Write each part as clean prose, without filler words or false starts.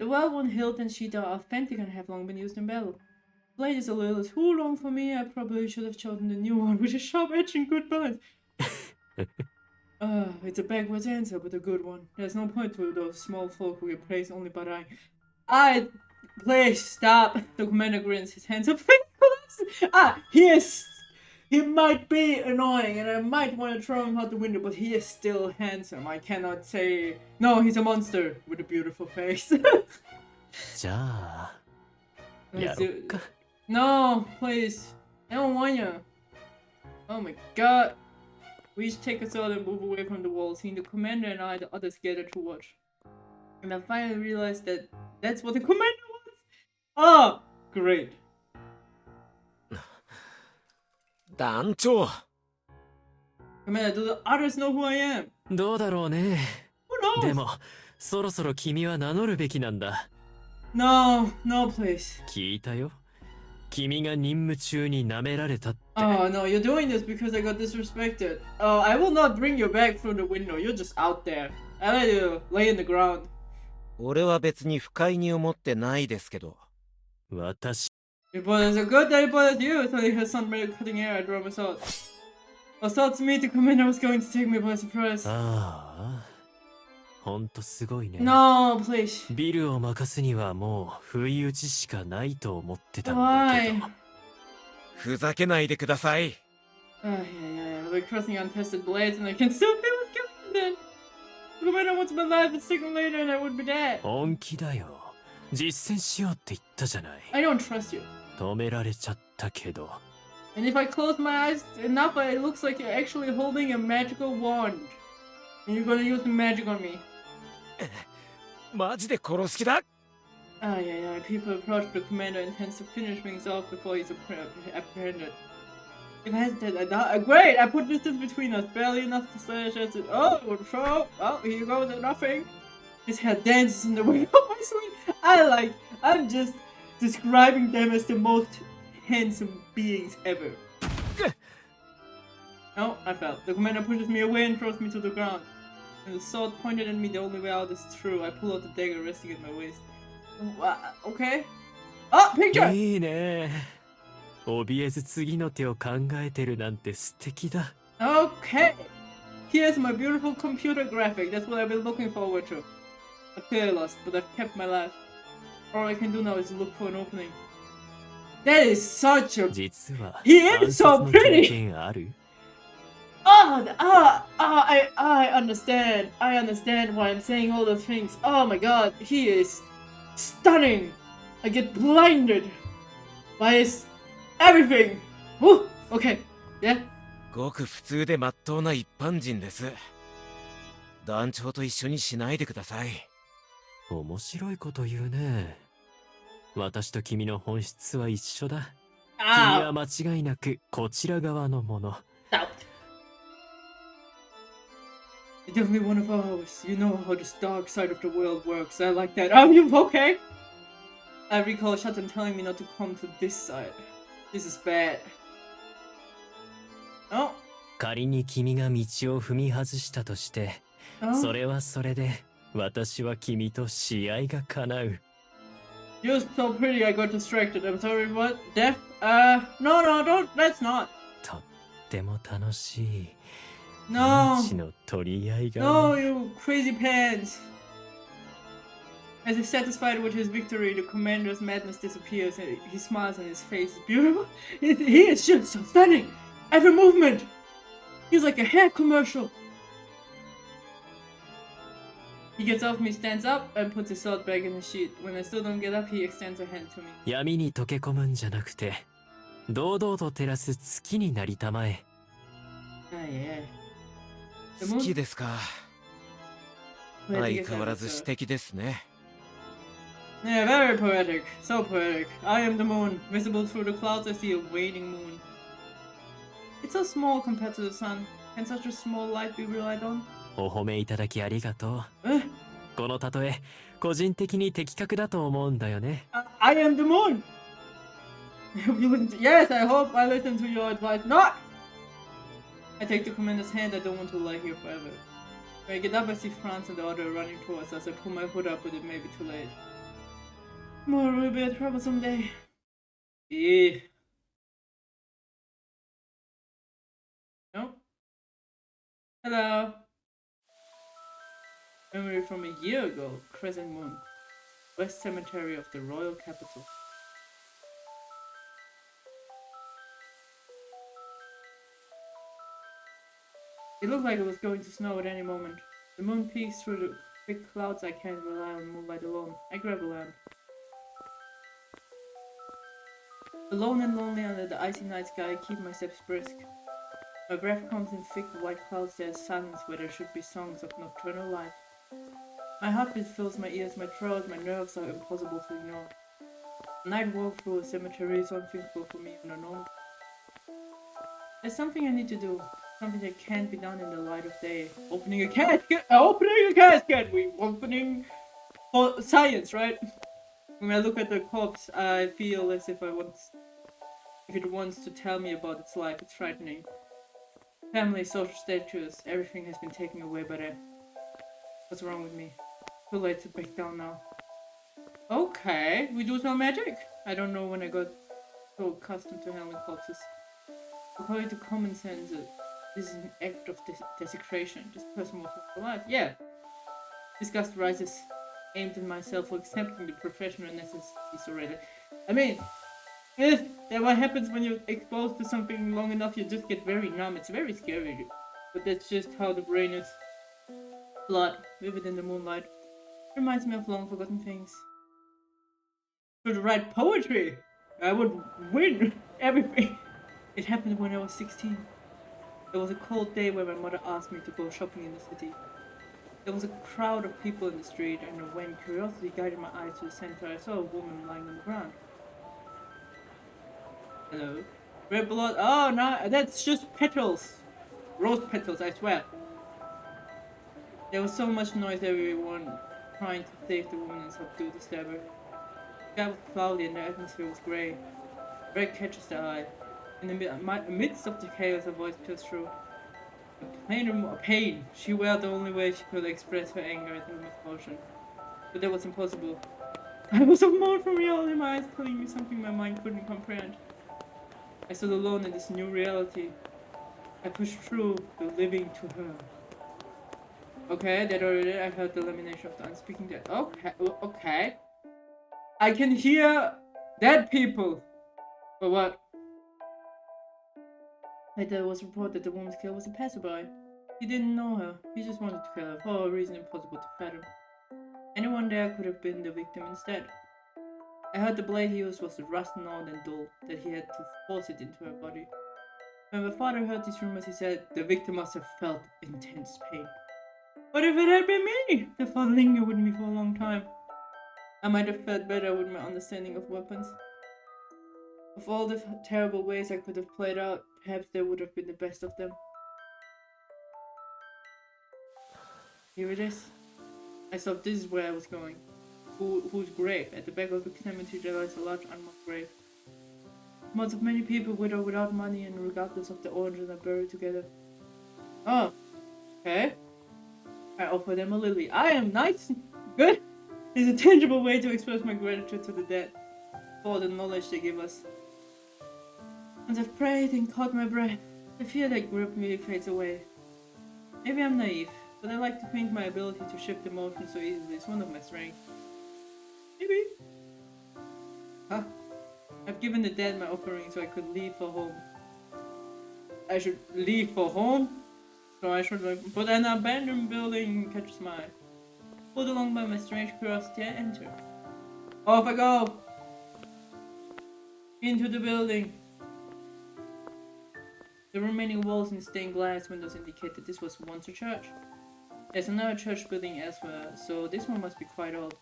The well-worn hilt and sheath are authentic and have long been used in battle. The blade is a little too long for me. I probably should have chosen the new one with a sharp edge and good balance. It's a backwards answer, but a good one. There's no point to those small folk who get praised only by I... Please, stop. The commander grins, his hands up. He might be annoying, and I might want to throw him out the window, but he is still handsome. I cannot say... No, he's a monster with a beautiful face. No, please. I don't want you. Oh my god. We each take a sword and move away from the wall, seeing the commander and I, the others gather to watch. And I finally realized that that's what the commander wants. Oh, great. 団長 Commander, do the others know who I am? どうだろうね。 Who knows? でも、そろそろ君は名乗るべきなんだ。No, please. 聞いたよ。君が任務中に舐められたって。 Oh no, you're doing this because I got disrespected. Oh, I will not bring you back through the window. You're just out there. I let you lay in the ground. 俺は別に不快に思ってないですけど。私。 It was a good day, but you. Suddenly her son made a cutting air. I drew my sword. I thought to meet the commander was going to take me by surprise. ああ。ほんとすごいね。No, please. ビルを任すにはもう不意打ちしかないと思ってたんだけど。Why? ふざけないでください。Yeah. We're crossing untested blades and I can still feel it coming then. The commander wants my life, a second later and I would be dead. 本気だよ。実践しようって言ったじゃない。I don't trust you. 止められちゃったけど。And if I close my eyes enough, it looks like you're actually holding a magical wand. And you're gonna use the magic on me. マジで殺す気だ。Yeah. People approach the commander intends to finish things off before he's apprehended. If I hesitate, I die. Great! I put distance between us, barely enough to slash at it. Oh, here you go, nothing. His hair dances in the wind of my swing. I'm just describing them as the most handsome beings ever. No, I fell. The commander pushes me away and throws me to the ground. And the sword pointed at me, the only way out is through. I pull out the dagger resting at my waist. Okay. Oh, picture! いいね。怯えず次の手を考えてるなんて素敵だ。Okay. Here's my beautiful computer graphic. That's what I've been looking forward to. I feel lost, but I've kept my life. All I can do now is look for an opening. That is such a... 実は He is so 暗殺の経 pretty! 験ある？ I understand. I understand why I'm saying all those things. Oh my god, he is stunning. I get blinded by his everything. Woo! Okay, yeah. ごく普通で真っ当な一般人です。団長と一緒にしないでください。面白いこと言うね。私と君の本質は一緒だ。君は間違いなくこちら側のもの。Doubt. You're definitely one of ours. You know how this dark side of the world works. I like that. Are you okay? I recall Shatan telling me not to come to this side. This is bad. Oh. 仮に君が道を踏み外したとして、それはそれで私は君と試合が叶う。You're so pretty, I got distracted. I'm sorry, what? Death? No, don't. Let's not. とっても楽しい。No. 命の取り合いが、ね。No, you crazy pants. As if satisfied with his victory, the commander's madness disappears. He smiles and his face is beautiful. He is just so stunning. Every movement. He's like a hair commercial. He gets off me, stands up, and puts his sword back in the sheath. When I still don't get up, he extends a hand to me. 闇に溶け込むんじゃなくて、堂々と照らす月になりたまえ。Yeah. 好きですか。相変わらず詩的ですね。Yeah, very poetic. So poetic. I am the moon. Visible through the clouds, I see a waning moon. It's so small compared to the sun. Can such a small light be relied on? お褒めいただきありがとう。この例え、個人的に的確だと思うんだよね。I am the moon! Yes, I hope I listen to your advice. Not! I take the commander's hand. I don't want to lie here forever. When I get up, I see Franz and the other running towards us. I pull my hood up, but it may be too late. Tomorrow will be a troublesome day. Yeah. No? Hello. Memory from a year ago. Crescent Moon. West Cemetery of the Royal Capital. It looked like it was going to snow at any moment. The moon peeks through the thick clouds. I can't rely on moonlight alone. I grab a lamp. Alone and lonely under the icy night sky, I keep my steps brisk. My breath comes in thick white clouds. There is silence where there should be songs of nocturnal life. My heartbeat fills my ears, my throat, my nerves are impossible to ignore. A night walk through a cemetery is unthinkable for me on a normal. There's something I need to do. Something that can't be done in the light of day. Opening a casket! Opening a casket! We're opening for science, right? When I look at the corpse, I feel as if it wants to tell me about its life. It's frightening. Family, social status, everything has been taken away by death. What's wrong with me? Too late to back down now. Okay, we do some magic. I don't know when I got so accustomed to handling corpses. According to common sense, this is an act of desecration. This person was alive. Yeah. Disgust rises, aimed at myself for accepting the professional necessities already. I mean, that what happens when you're exposed to something long enough, you just get very numb. It's very scary. But that's just how the brain is. Blood, vivid in the moonlight. Reminds me of long forgotten things. Should write poetry! I would win everything! It happened when I was 16. There was a cold day where my mother asked me to go shopping in the city. There was a crowd of people in the street, and when curiosity guided my eyes to the center, I saw a woman lying on the ground. Hello? Red blood? Oh, no, that's just petals! Rose petals, I swear. There was so much noise, everyone trying to save the woman and subdue the stabber. The sky was cloudy and the atmosphere was grey. Red catches the eye. In the midst of the chaos, a voice pierced through. Pain. She wailed the only way she could express her anger and her misfortune. But that was impossible. I was a moan from reality, my eyes telling me something my mind couldn't comprehend. I stood alone in this new reality. I pushed through the living to her. Okay, that already. I heard the lamination of the unspeaking dead. Okay. I can hear dead people. But what? Later it was reported that the woman's killer was a passerby. He didn't know her. He just wanted to kill her for a reason impossible to fathom. Anyone there could have been the victim instead. I heard the blade he used was rust-gnawed and dull, that he had to force it into her body. When my father heard these rumors, he said the victim must have felt intense pain. What if it had been me? The thought lingered with me for a long time. I might have felt better with my understanding of weapons. Of all the terrible ways I could have played out, perhaps that would have been the best of them. Here it is. I thought this is where I was going. Whose grave? At the back of the cemetery there lies a large unmarked grave. Mods of many people with or without money and regardless of their origin are buried together. Oh, okay. I offer them a lily. I am nice. Good. It's a tangible way to express my gratitude to the dead for all the knowledge they give us. Once I've prayed and caught my breath, the fear that gripped me fades away. Maybe I'm naive, but I like to think my ability to shift emotions so easily is one of my strengths. Maybe. Huh? I've given the dead my offering so I could leave for home. I should leave for home? So I should but an abandoned building catches my eye. Pulled along by my strange curiosity, I enter. Off I go! Into the building. The remaining walls and stained glass windows indicate that this was once a church. There's another church building elsewhere, so this one must be quite old.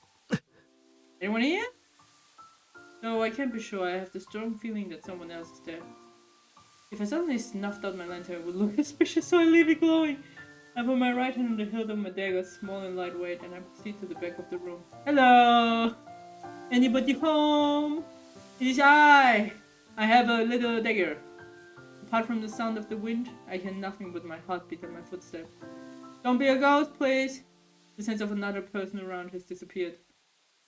Anyone here? No, I can't be sure. I have the strong feeling that someone else is there. If I suddenly snuffed out my lantern, it would look suspicious, so I leave it glowing. I put my right hand on the hilt of my dagger, small and lightweight, and I proceed to the back of the room. Hello! Anybody home? It is I! I have a little dagger. Apart from the sound of the wind, I hear nothing but my heartbeat and my footsteps. Don't be a ghost, please! The sense of another person around has disappeared.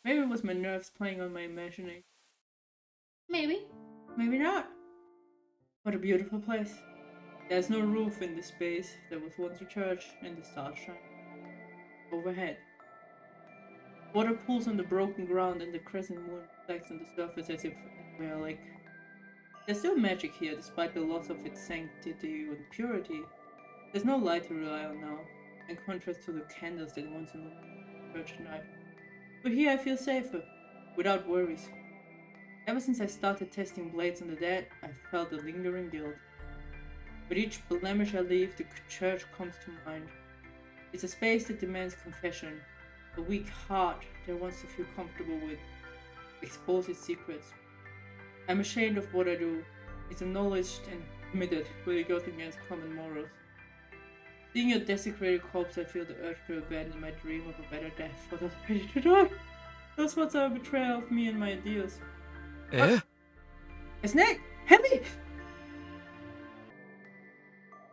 Maybe it was my nerves playing on my imagination. Maybe. Maybe not. What a beautiful place. There's no roof in this space. There was once a church, and the stars shine overhead. Water pools on the broken ground, and the crescent moon reflects on the surface as if we're like... There's still magic here, despite the loss of its sanctity and purity. There's no light to rely on now, in contrast to the candles that once illuminated the church night. But here I feel safer, without worries. Ever since I started testing blades on the dead, I felt a lingering guilt. With each blemish I leave, the church comes to mind. It's a space that demands confession, a weak heart that wants to feel comfortable with, expose its secrets. I'm ashamed of what I do. It's acknowledged and admitted, but it goes against common morals. Seeing a desecrated corpse, I feel the urge to abandon my dream of a better death for those ready to die. Those thoughts are a betrayal of me and my ideals. Eh? A snake! Heavy!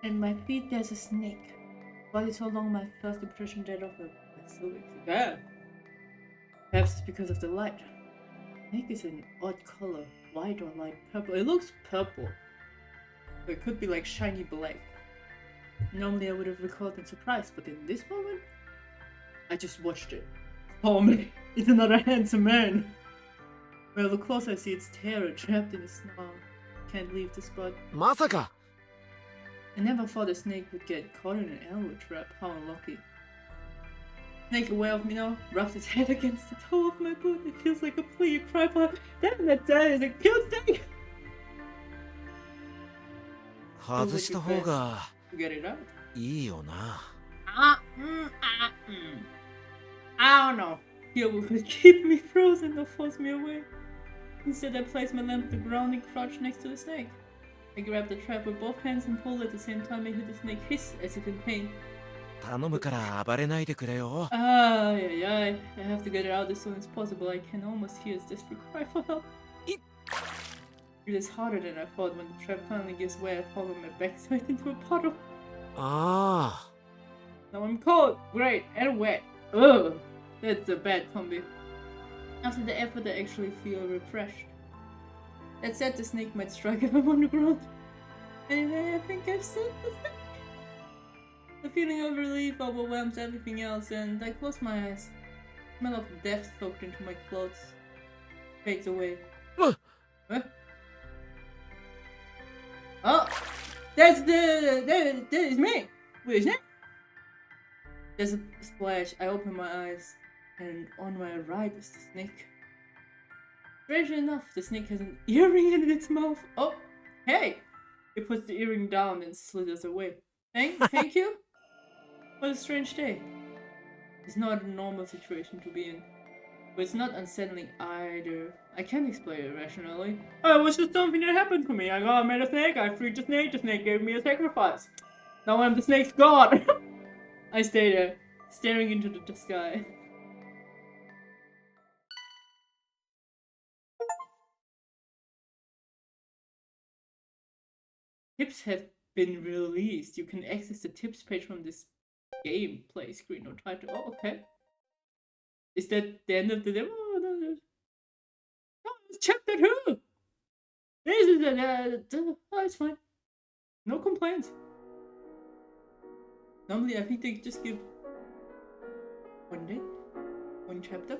At my feet there's a snake. Body so long my first impression that of a silver. Yeah. Perhaps it's because of the light. Snake is an odd color, white or light purple. It looks purple. But it could be like shiny black. Normally I would have recalled in surprise, but in this moment, I just watched it. Oh man, it's another handsome man. Well, the closer I see its terror trapped in a snarl. Can't leave the spot. まさか I never thought a snake would get caught in an arrow trap. How unlucky. Snake aware of me now, rubs its head against the toe of my boot. It feels like a plea, a cry for damn that is a cute snake! 外した方が To get it out. いいよな。I don't know. He would keep me frozen or force me away. Instead, I placed my lamp on the ground and crouched next to the snake. I grabbed the trap with both hands and pulled at the same time. I heard the snake hiss as if in pain. 頼むから暴れないでくれよ。I have to get it out as soon as possible. I can almost hear its desperate cry for help. It is harder than I thought. When the trap finally gives way, I fall on my backside into a puddle. ああ。 Now I'm cold, great, and wet. Ugh, that's a bad combi. After the effort, I actually feel refreshed. That said, the snake might strike if I'm on the ground. Anyway, I think I've saved the snake. The feeling of relief overwhelms everything else, and I close my eyes. The smell of death soaked into my clothes fades away. What? Oh! That is me! Wait, isn't it? There's a splash. I open my eyes, and on my right is the snake. Strangely enough, the snake has an earring in its mouth. Oh, hey! It puts the earring down and slithers away. Thank you? What a strange day. It's not a normal situation to be in. But it's not unsettling either. I can't explain it rationally. Oh, it was just something that happened to me. I met a snake, I freed the snake gave me a sacrifice. Now I'm the snake's god. I stay there, staring into the sky. Tips have been released. You can access the tips page from this gameplay screen or title. Oh, okay. Is that the end of the demo? Oh, no. Oh, it's chapter 2! This is oh, it's fine. No complaints. Normally, I think they just give one day, one chapter.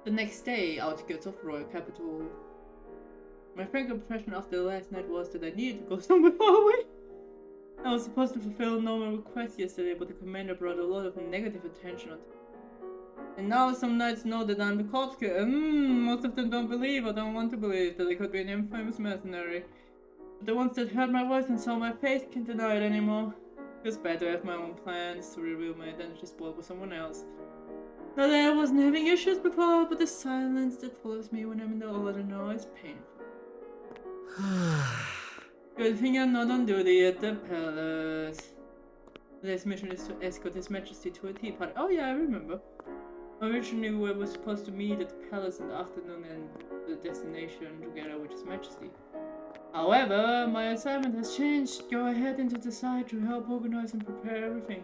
The next day, outskirts of Royal Capital. My frank impression after the last night was that I needed to go somewhere far away. I was supposed to fulfill a normal request yesterday, but the commander brought a lot of negative attention on it. And now some knights know that I'm the corpse killer. Most of them don't believe or don't want to believe that I could be an infamous mercenary. But the ones that heard my voice and saw my face can't deny it anymore. It's bad to have my own plans to reveal my identity spoiled with someone else. Not that I wasn't having issues before, but the silence that follows me when I'm in the order now is painful. Good thing I'm not on duty at the palace. Today's mission is to escort His Majesty to a tea party. Oh yeah, I remember. Originally we were supposed to meet at the palace in the afternoon and the destination together with His Majesty. However, my assignment has changed. Go ahead into the site to help organize and prepare everything.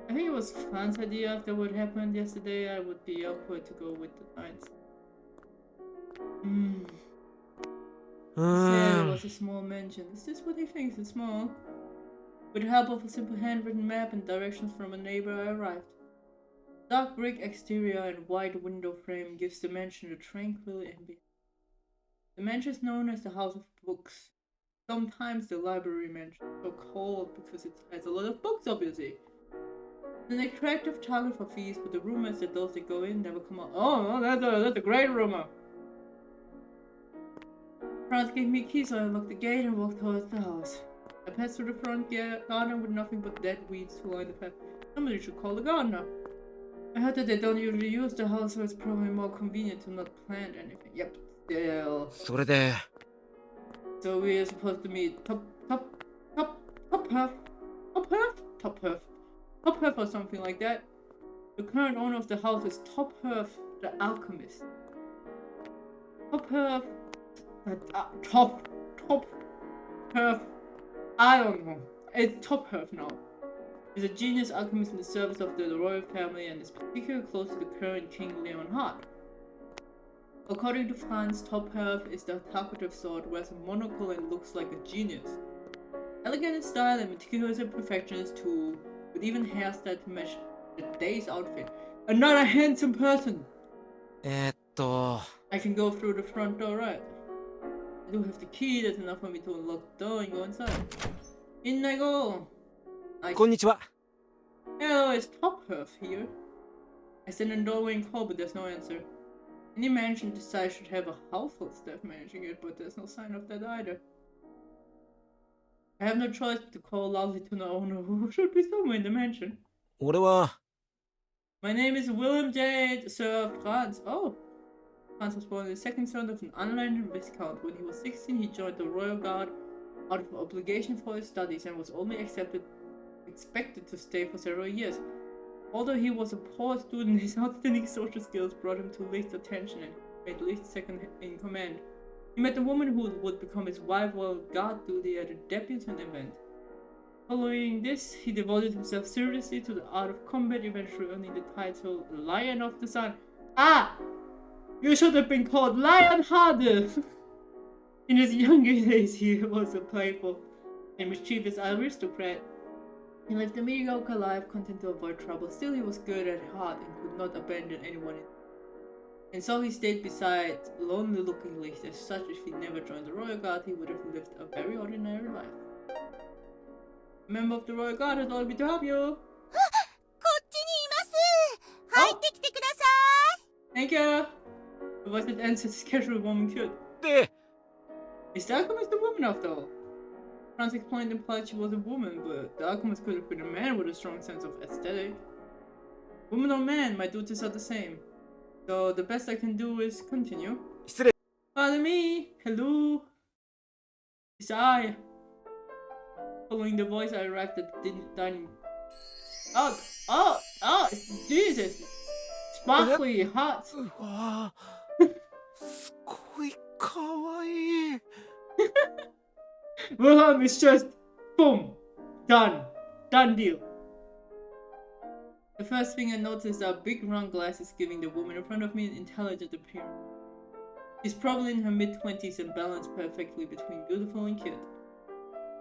I think it was Fran's idea after what happened yesterday. I would be awkward to go with the Knights. He said it was a small mansion. Is this what he thinks is small? With the help of a simple handwritten map and directions from a neighbor, I arrived. Dark brick exterior and wide window frame gives the mansion a tranquil ambience. The mansion is known as the House of Books. Sometimes the library mansion, so called because it has a lot of books, obviously. It's an attractive target for thieves, but the rumor is that those that go in never come out. Oh, that's a great rumor. Franz gave me a key, so I unlocked the gate and walked towards the house. I passed through the front garden with nothing but dead weeds to line the path. Somebody should call the gardener. I heard that they don't usually use the house, so it's probably more convenient to not plant anything. Yep, still. So we are supposed to meet Topherf or something like that. The current owner of the house is Topherf, the alchemist. Topherf, I don't know. It's Topherf now. He's a genius alchemist in the service of the royal family and is particularly close to the current King Leonhard. According to Franz, Topherf is the talkative sort, wears a monocle and looks like a genius. Elegant in style and meticulous in perfections too, with even hairstyle to match the day's outfit. Another handsome person! I can go through the front door, right? I do have the key, that's enough for me to unlock the door and go inside. In I go! Konnichiwa. Hello, is Topherf here? I stand in the doorway and call, but there's no answer. Any mansion decides should have a household staff managing it, but there's no sign of that either. I have no choice but to call loudly to the owner, who should be somewhere in the mansion. My name is Wilhelm J. Sir Franz. Oh! Franz was born the second son of an unlanded viscount. When he was 16, he joined the Royal Guard out of obligation for his studies and was only expected to stay for several years. Although he was a poor student, his outstanding social skills brought him to least attention and made least second in command. He met a woman who would become his wife while guard duty at a debutante event. Following this, he devoted himself seriously to the art of combat, eventually earning the title Lion of the Sun. Ah! You should have been called Lionheart! In his younger days, he was a playful and mischievous aristocrat. He lived a mediocre life, content to avoid trouble. Still, he was good at heart and could not abandon anyone. And so he stayed beside lonely-looking ladies. As such, if he never joined the Royal Guard, he would have lived a very ordinary life. A member of the Royal Guard has ordered me to help you. Thank you. The voice that answers is casual woman could. Is the alchemist a woman after all? Franz explained and implied she was a woman, but the alchemist could have been a man with a strong sense of aesthetic. Woman or man, my duties are the same. So the best I can do is continue. Pardon me! Hello! It's I. Following the voice, I arrived at the dining. Oh! Jesus! Sparkly, hot! Wilhelm is just boom! Done deal. The first thing I noticed are big round glasses giving the woman in front of me an intelligent appearance. She's probably in her mid-20s and balanced perfectly between beautiful and cute.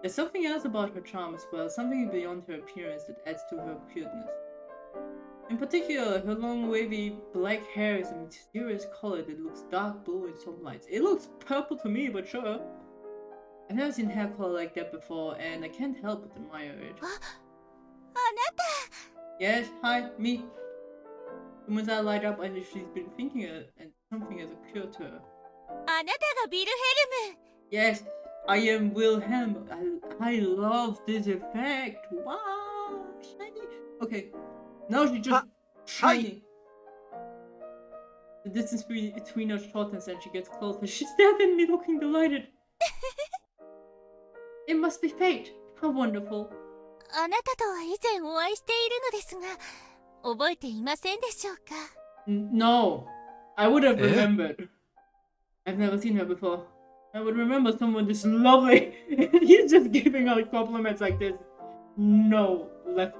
There's something else about her charm as well, something beyond her appearance that adds to her cuteness. In particular, her long wavy black hair is a mysterious color that looks dark blue in some lights. It looks purple to me, but sure. I've never seen hair color like that before, and I can't help but admire it. Yes, hi, me. The woman's eye light up as if she's been thinking and something has occurred to her. Yes, I am Wilhelm. I love this effect. Wow, shiny. Okay, now she just shiny. The distance between us shortens and she gets closer. She stares at me looking delighted. It must be fate. How wonderful. No, I would have remembered. I've never seen her before. I would remember someone this lovely. He's just giving out compliments like this. No, left.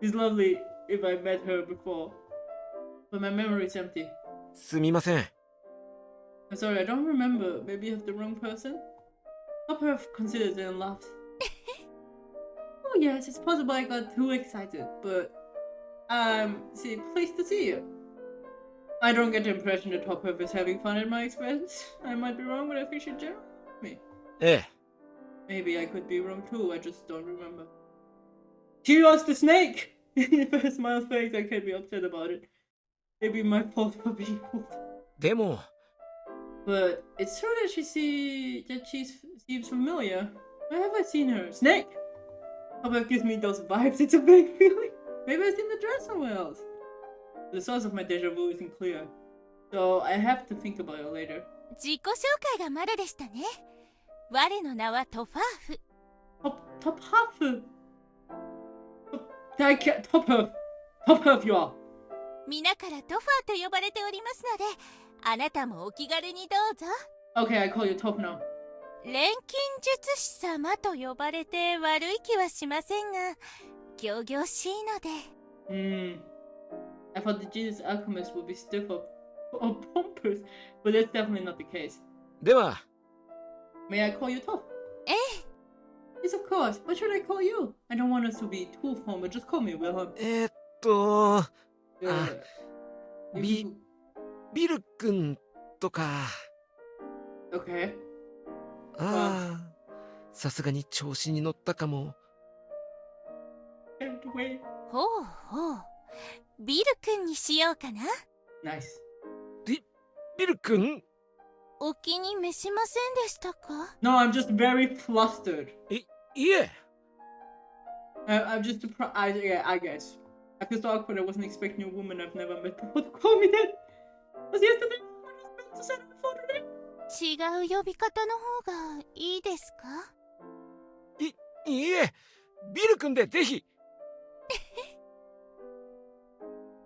She's lovely if I met her before. But my memory is empty. すみません。 I'm sorry, I don't remember. Maybe you have the wrong person? Topherf considers it and laughs. Oh yes, it's possible I got too excited, but see, pleased to see you. I don't get the impression that Topherf is having fun at my expense. I might be wrong, but I think she generally me. ええ。 Maybe I could be wrong too, I just don't remember. She lost the snake! If her smile fades, I can't be upset about it. Maybe my fault for being fooled. でも、 But it's true that she seems familiar. Where have I seen her? Snake! Topherf gives me those vibes, it's a vague feeling. Maybe I've seen the dress somewhere else. The source of my deja vu isn't clear. So I have to think about it later. 自己紹介がまだでしたね。我の名はトファーフ。Topherf! Topherf, you are! 皆からトファーと呼ばれておりますので、あなたもお気軽にどうぞ。 Okay, I call you Top now. 錬金術師様と呼ばれて悪い気はしませんが、仰々しいので。I thought the genus alchemist would be stiff or pompous, but that's definitely not the case. では、 May I call you Top? ええ。 Yes, of course. What should I call you? I don't want us to be too formal. Just call me Wilhelm. ビル君とか。 Okay. ああ、さすがに調子に乗ったかも。 Can't wait. ほうほう。ビル君にしようかな。 Nice. ビル君？お気に召しませんでしたか？ No, I'm just very flustered. いえ。I'm just surprised. I guess. I feel so awkward. I wasn't expecting a woman I've never met before to call me that. Was yesterday when I was meant to set up for today? 違う呼び方の方がいいですか？いえ、ビル君でぜひ。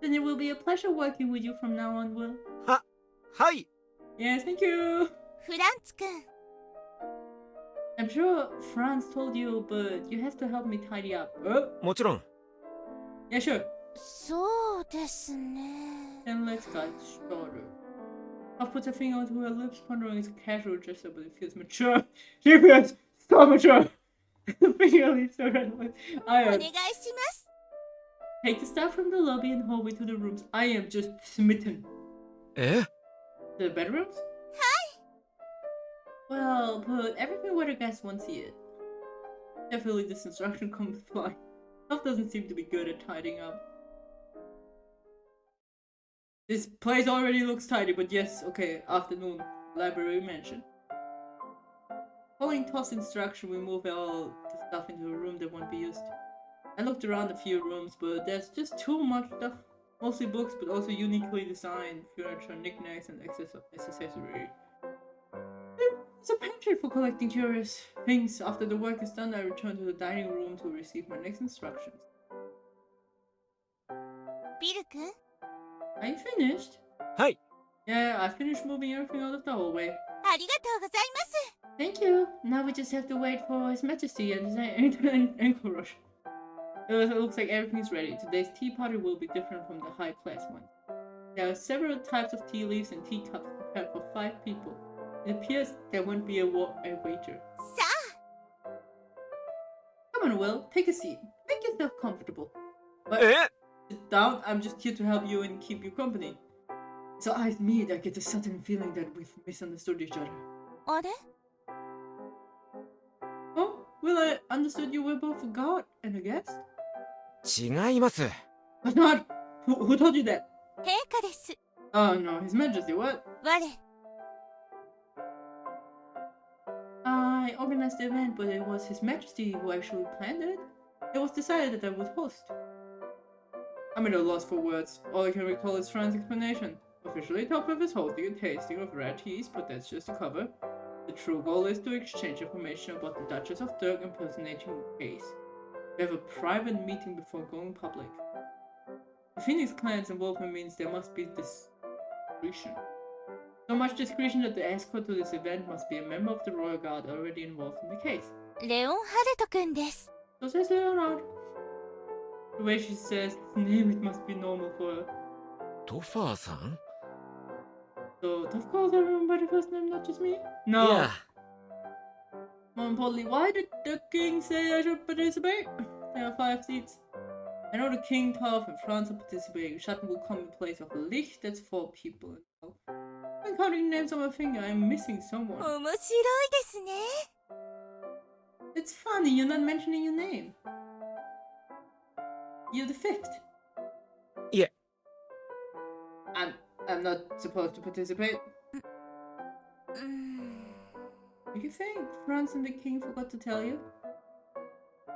Then it will be a pleasure working with you from now on, Will. はい。 Yes, thank you. フランツ君。I'm sure Franz told you, but you have to help me tidy up. もちろん。 Yeah, sure. そうですね。 Then let's get started. I'll put a finger onto her lips, pondering it's a casual gesture, but it feels mature. She feels so mature. The finger leaves her hand. お願いします。 Take the staff from the lobby and hallway to the rooms. I am just smitten. え？ The bedrooms? Well, put everything where the guests won't see it. Definitely this instruction comes flying. Elf doesn't seem to be good at tidying up. This place already looks tidy, but yes, okay, afternoon, library mansion. Following Toss instruction, we move all the stuff into a room that won't be used. I looked around a few rooms, but there's just too much stuff. Mostly books, but also uniquely designed furniture, knickknacks, and accessories. There's a pantry for collecting curious things. After the work is done, I return to the dining room to receive my next instructions. ビル君？ Are you finished? はい。 Yeah, I finished moving everything out of the hallway. ありがとうございます。 Thank you. Now we just have to wait for His Majesty and his ankle rush. It looks like everything's ready. Today's tea party will be different from the high-class one. There are several types of tea leaves and teacups prepared for 5 people. It appears there won't be a waiter. さあ。 Come on, Will. Take a seat. Make yourself comfortable. But え？ sit down. I'm just here to help you and keep you company. So eyes meet, I get a sudden feeling that we've misunderstood each other. あれ？ Oh, Will, I understood you were both a god and a guest? 違います。 But not. Who told you that? 陛下です。 Oh no, His Majesty, what? 我。 I organized the event, but it was His Majesty who actually planned it. It was decided that I would host. I'm at a loss for words. All I can recall is Fran's explanation. Officially, Topherf is hosting a tasting of rare teas, but that's just a cover. The true goal is to exchange information about the Duchess of Dirk impersonating case. We have a private meeting before going public. The Phoenix clan's involvement means there must be discretion. So much discretion that the escort to this event must be a member of the Royal Guard already involved in the case. レオン・ハルト君です。 So says Leonard. The way she says his name, it must be normal for her. トファーさん So, Toph calls everyone by the first name, not just me? い No. や More importantly, why did the king say I should participate? There are 5 seats. I know the king, Topherf, and France are participating. Schatten will come in place of Licht, that's 4 people. I'm counting names on my finger, I'm missing someone. 面白いですね。 It's funny, you're not mentioning your name. You're the 5th. いえ I'm not supposed to participate. うーん What do you think? France and the king forgot to tell you?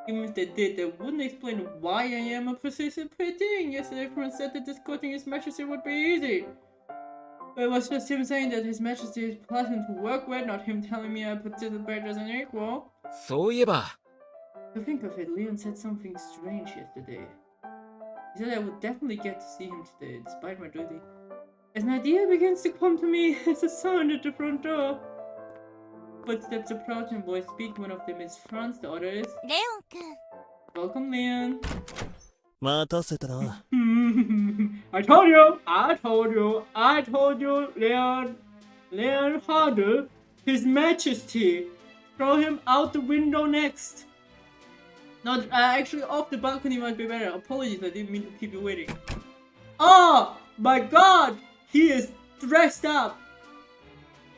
Even if they did, they wouldn't explain why I am participating. Yesterday, France said that escorting His Majesty would be easy. But it was just him saying that His Majesty is pleasant to work with, not him telling me I participate as an equal. そういえば To think of it, Leon said something strange yesterday. He said I would definitely get to see him today, despite my duty. As an idea begins to come to me as a sound at the front door. Footsteps approach and voice speak. One of them is France, the other is... レオン君。 Welcome, Leon. 待たせたな。 I told you, Leon. Leon Harder, His Majesty. Throw him out the window next. Not actually off the balcony might be better. Apologies, I didn't mean to keep you waiting. Oh my God, he is dressed up.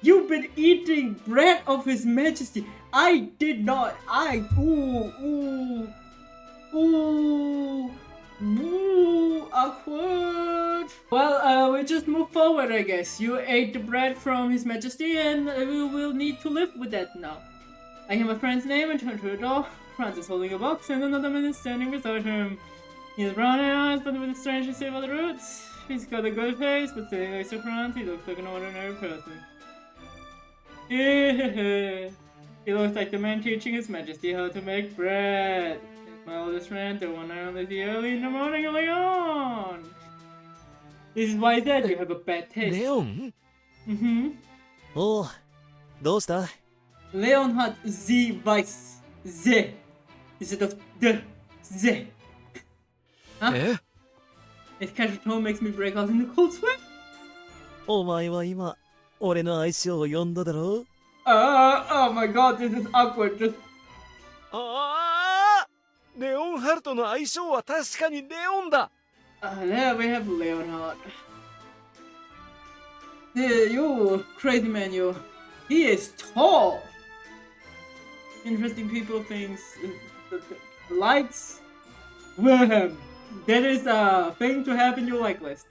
You've been eating bread of His Majesty. I did not. Ooh, awkward. Well, we just move forward, I guess. You ate the bread from His Majesty, and we will need to live with that now. I hear my friend's name and turn to the door. Franz is holding a box, and another man is standing beside him. He has brown eyes, but with a strange shape of the roots. He's got a good face, but sitting next to Franz, he looks like an ordinary person. He looks like the man teaching His Majesty how to make bread. He's my oldest friend, the one I only see early in the morning, Leon. This is why I said you have a bad taste. レオン おう、どうした？ Leon hat sie weiß. The instead of the. Huh? え His casual tone makes me break out in a cold sweat. お前は今、俺の愛称を呼んだだろ？ Oh my god, this is awkward. Just ああレオンハルトの相性は確かにレオンだ there we have Leonhard. You crazy man, you. He is tall. Interesting people, things, likes. Wilhelm. That is a thing to have in your like list.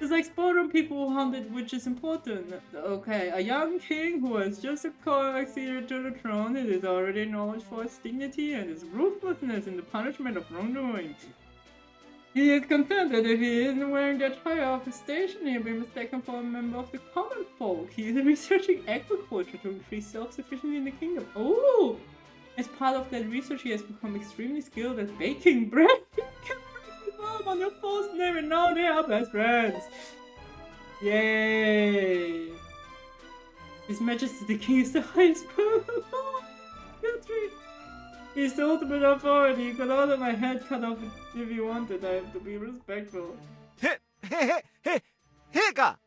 It's like sport on people who hunted, which is important. Okay, a young king who has just acceded to the throne, it is already acknowledged for his dignity and his ruthlessness in the punishment of wrongdoing. He is concerned that if he isn't wearing the attire of his station, he'll be mistaken for a member of the common folk. He is researching agriculture to increase self-sufficiency in the kingdom. Oh! As part of that research, he has become extremely skilled at baking bread. He can break his mom on your false name, and now they are best friends. Yay! His Majesty the King is the highest power. That's right. He's the ultimate authority. You could order my head cut off if you wanted. I have to be respectful. へ陛下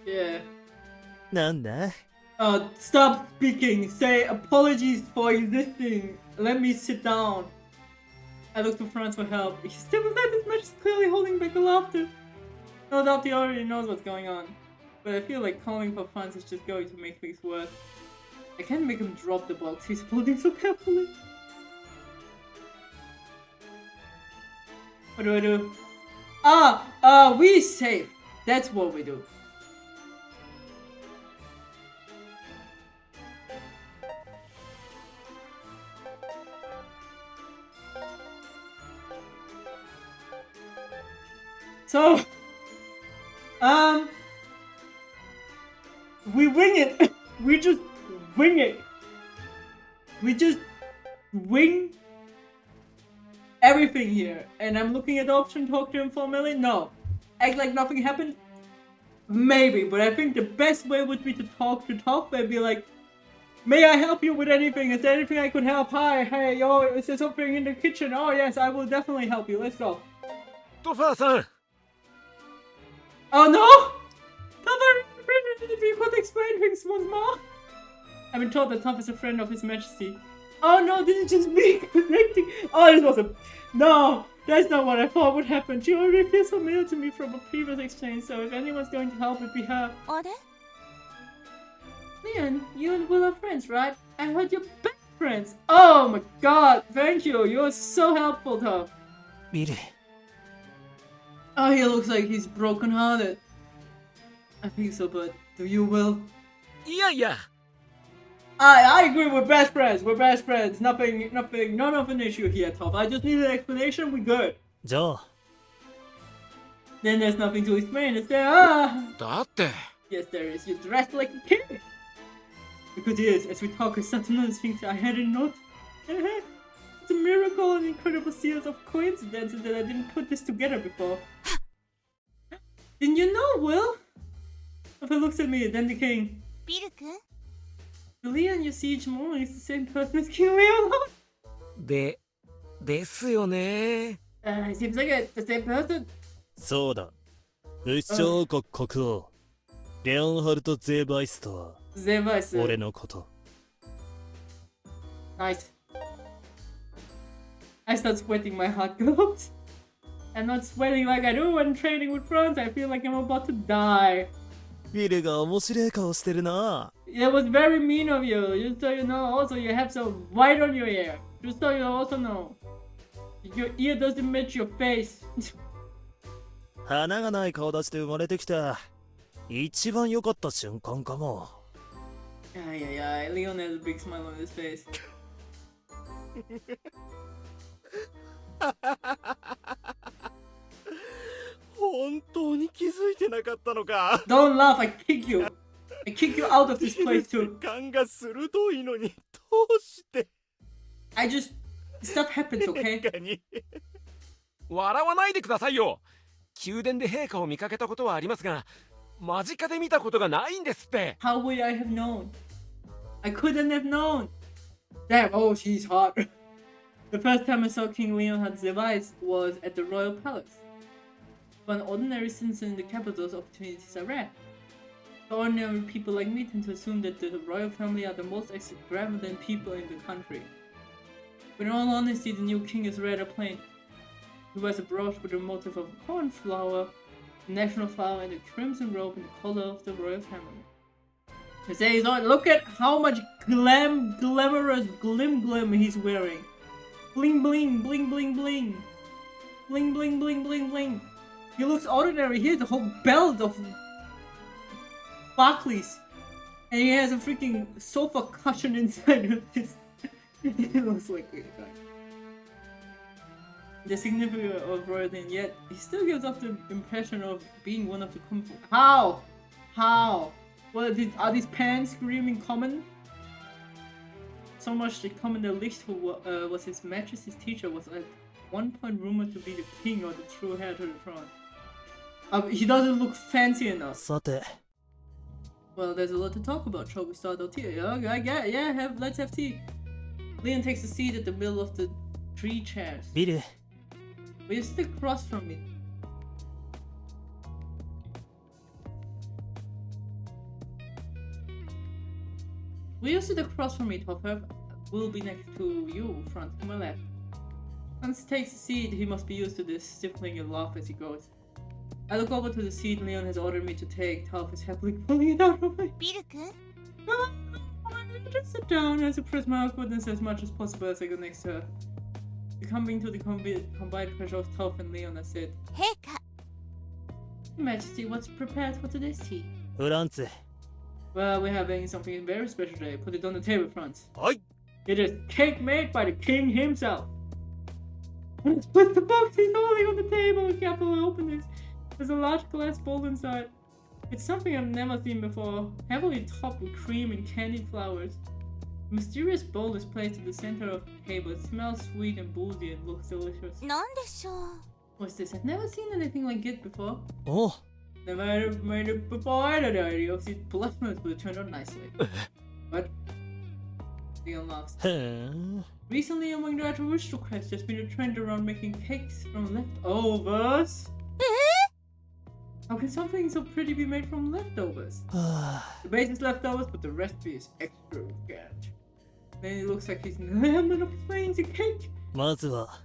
Yeah. なんだ？ Stop speaking. Say apologies for existing. Let me sit down. I look to Franz for help. He still beside his match, clearly holding back the laughter. No doubt he already knows what's going on. But I feel like calling for Franz is just going to make things worse. I can't make him drop the box he's holding so carefully. What do I do? We save. That's what we do. So, we wing it. We just wing it. We just wing everything here. And I'm looking at the option, talk to him for a minute. No. Act like nothing happened. maybe, but I think the best way would be to talk to Toph and be like, may I help you with anything? Is there anything I could help? Hi, hey, yo, is there something in the kitchen? Oh yes, I will definitely help you. Let's go. トファーさん Oh no! Toph, if you could explain things once more. I've been told that Toph is a friend of His Majesty. Oh no, this is just me connecting. Oh, this was a... No, that's not what I thought would happen. She already feels familiar to me from a previous exchange, so if anyone's going to help, it'd be her. あれ Leon, you and Will are friends, right? I heard you're best friends. Oh my god, thank you. You're so helpful, Toph. ビル、 Oh, he looks like he's broken-hearted. I think so, but do you, Will? いやいや I agree, we're best friends. We're best friends. None of an issue here, Toph. I just need an explanation, we good. じゃあ Then there's nothing to explain, is there? Ah! だって Yes, there is. You're dressed like a king. Because yes, as we talk, I start to notice things I hadn't noticed. It's a miracle and incredible series of coincidences that I didn't put this together before. Didn't you know, Will? If he looks at me, then the king. ビル君 The Leon you see each morning is the same person as King Wilhelm. ですよね It seems like it's the same person. そうだ。不死鳥王国国王レオンハルト・ゼーバイスとは Zevice. 俺のこと。 Nice. I start sweating my hot gloves. I'm not sweating like I do when training with friends. I feel like I'm about to die. ビルが面白い顔してるな。 It was very mean of you. Just so you know, also you have some white on your ear. Just so you also know. Your ear doesn't match your face. 花がない顔出して生まれてきた。一番良かった瞬間かも。 Yeah. Leon has a big smile on his face. 本当に気づいてなかったのか。 Don't laugh, I kick you. I kick you out of this place too. 感が鋭いのにどうして I just... Stuff happens, okay? かに。笑わないでくださいよ宮殿で陛下を見かけたことはありますが間近で見たことがないんですって How would I have known? I couldn't have known. Damn, oh, she's hot. The first time I saw King Leonhard's device was at the royal palace. For an ordinary citizen in the capitals, opportunities are rare. The ordinary people like me tend to assume that the royal family are the most extravagant people in the country. But in all honesty, the new king is rather plain. He wears a brooch with the motif of a cornflower, the national flower, and a crimson robe in the color of the royal family. They say he's not. Look at how much glamorous glim he's wearing. Bling bling, bling bling bling. Bling bling bling bling bling. He looks ordinary. He has a whole belt of Barclays. And he has a freaking sofa cushion inside of this. It looks like a guy. The significance of royalty, and yet he still gives off the impression of being one of the How? What are these pants screaming common? So much that common the Licht, who was His Majesty's teacher, was at one point rumored to be the king or the true heir to the throne. He doesn't look fancy enough. さて Well, there's a lot to talk about. Shall we start our tea? Let's have tea. Leon takes a seat at the middle of the 3 chairs. ビル Will you sit across from me? Will you sit across from me, Topherf? We'll be next to you, Franz, to my left. Franz takes a seat. He must be used to this, stifling a laugh as he goes. I look over to the seat Leon has ordered me to take. Toph is happily pulling it out of me. ビル君 Just sit down. I suppress my awkwardness as much as possible as I go next to her. Succumbing to the combined pressure of Toph and Leon, I said, 陛下 Your Majesty, what's prepared for today's tea? フランツ Well, we're having something very special today. Put it on the table, Franz. はい It is cake made by the king himself. Let's put the box he's holding on the table. Carefully open this. There's a large glass bowl inside. It's something I've never seen before. Heavily topped with cream and candied flowers. A mysterious bowl is placed at the center of the table. It smells sweet and boozy and looks delicious. なんでしょう What's this? I've never seen anything like it before. おう They made it before either. You see, blasphemous, but it turned out nicely. But the unlocks. Recently, among the aristocrats, there's been a trend around making cakes from leftovers. How can something so pretty be made from leftovers? The base is leftovers, but the recipe is extravagant. Then it looks like he's in the element of playing the cake. まずは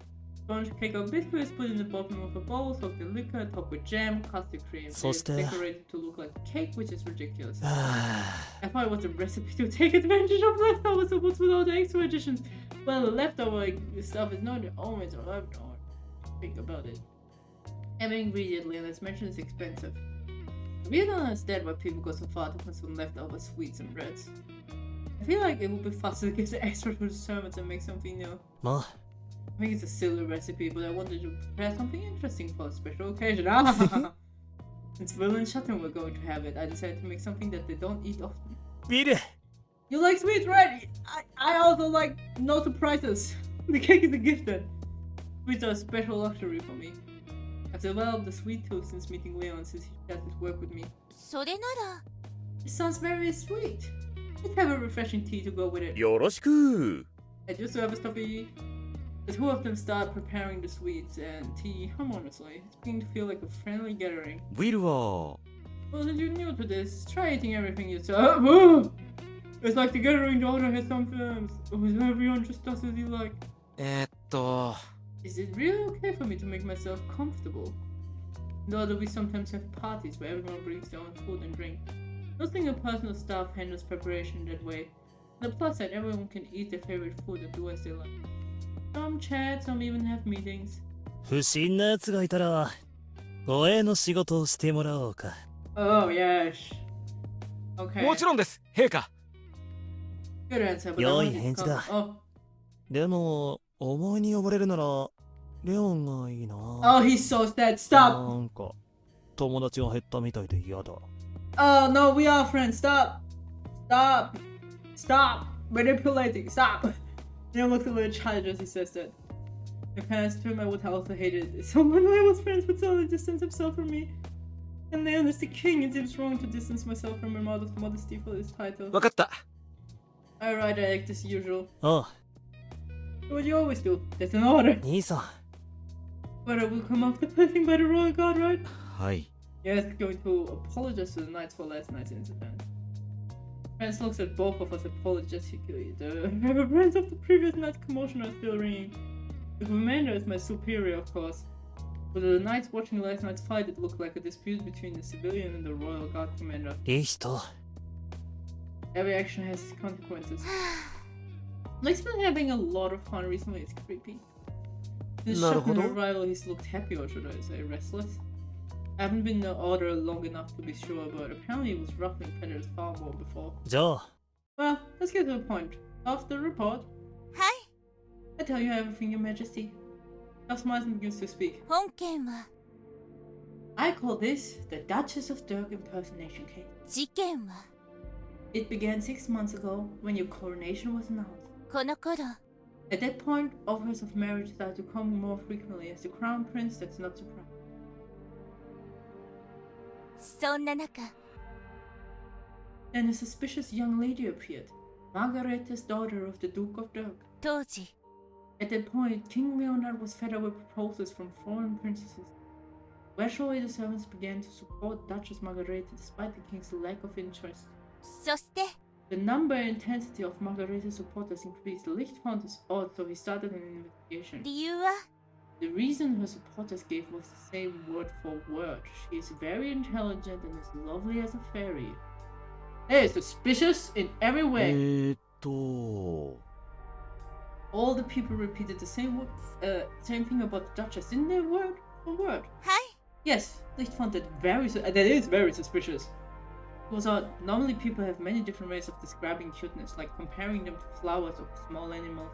Sponge cake or biscuit is put in the bottom of a bowl, soaked in liquor, topped with jam, custard cream. It's decorated to look like a cake, which is ridiculous. I thought it was a recipe to take advantage of leftovers and put with all the extra additions. Well, the leftover stuff is not always a leftover. Think about it. Every ingredient Leonard's mentioned is expensive. I really don't understand why people go so far to consume leftover sweets and breads. I feel like it would be faster to give the extra to the servants and make something new. まあ I think it's a silly recipe, but I wanted to prepare something interesting for a special occasion. Since Will and Sutton were going to have it, I decided to make something that they don't eat often. ビル You like sweets, right? I also like no surprises. The cake is a gift then. Sweets are a special luxury for me. I've developed a sweet tooth since meeting Leon since he started to work with me. それなら It sounds very sweet. Let's have a refreshing tea to go with it. よろしく At your service, Toppy. The two of them start preparing the sweets and tea harmoniously. It's beginning to feel like a friendly gathering. ウィルは Well, since you're new to this, try eating everything yourself. Woo! It's like the gathering the order has some films. With everyone just does as you like. Is it really okay for me to make myself comfortable? Though we sometimes have parties where everyone brings their own food and drink. Don't think a personal staff handles preparation that way. On the plus side, everyone can eat their favorite food and do as they like. Some chat, some even have meetings. 不審な奴がいたら護衛の仕事をしてもらおうか Oh, yes. Okay. もちろんです陛下 Good answer, but 良 that い one is 返事だ Oh. でもお前に呼ばれるならレオンがいいな Oh, he's so sad. Stop. なんか友達が減ったみたいで嫌だ Oh, no, we are friends. Stop. Stop. Stop. Manipulating. Stop. Leon looks a little childish as he says that. In the past, him I would have also hated someone I was friends with suddenly distance himself from me. And Leon is the king. It seems wrong to distance myself from him out of modesty for his title. わかった Alright, I act as usual. ああ What you always do. That's an order. 兄さん But I will come after placing by the royal guard, right? はい Yes, going to apologize to the knights for last night's incident. Franz looks at both of us apologetically. The reverberance of the previous night's commotion are still ringing. The commander is my superior, of course. But the knights watching last night's fight, it looked like a dispute between the civilian and the royal guard commander. いい人 Every action has consequences. Blake's been having a lot of fun recently, it's creepy. Since Shotgun's arrival, he's looked happy, or should I say restless. I haven't been in the order long enough to be sure, but apparently he was ruffling feathers far more before. じゃあ Well, let's get to the point. Of the report. はい I tell you everything, Your Majesty. Now smiles and begins to speak. 本件は I call this the Duchess of Dirk impersonation case. 事件は It began 6 months ago when your coronation was announced. この頃 At that point, offers of marriage started to come more frequently as the crown prince. That's not surprising. そんな中 Then a suspicious young lady appeared. Margaretta's daughter of the Duke of Dirk. 当時 At that point, King Leonard was fed up with proposals from foreign princesses. Gradually, the servants began to support Duchess Margareta despite the king's lack of interest. そして The number and intensity of Margareta's supporters increased. Licht found this odd, so he started an investigation. 理由は The reason her supporters gave was the same word for word. She is very intelligent and as lovely as a fairy. That is suspicious in every way. All the people repeated the same same thing about the Duchess, didn't they? Word for word. はい Yes, Licht found that that is very suspicious. Turns out, normally people have many different ways of describing cuteness, like comparing them to flowers or small animals.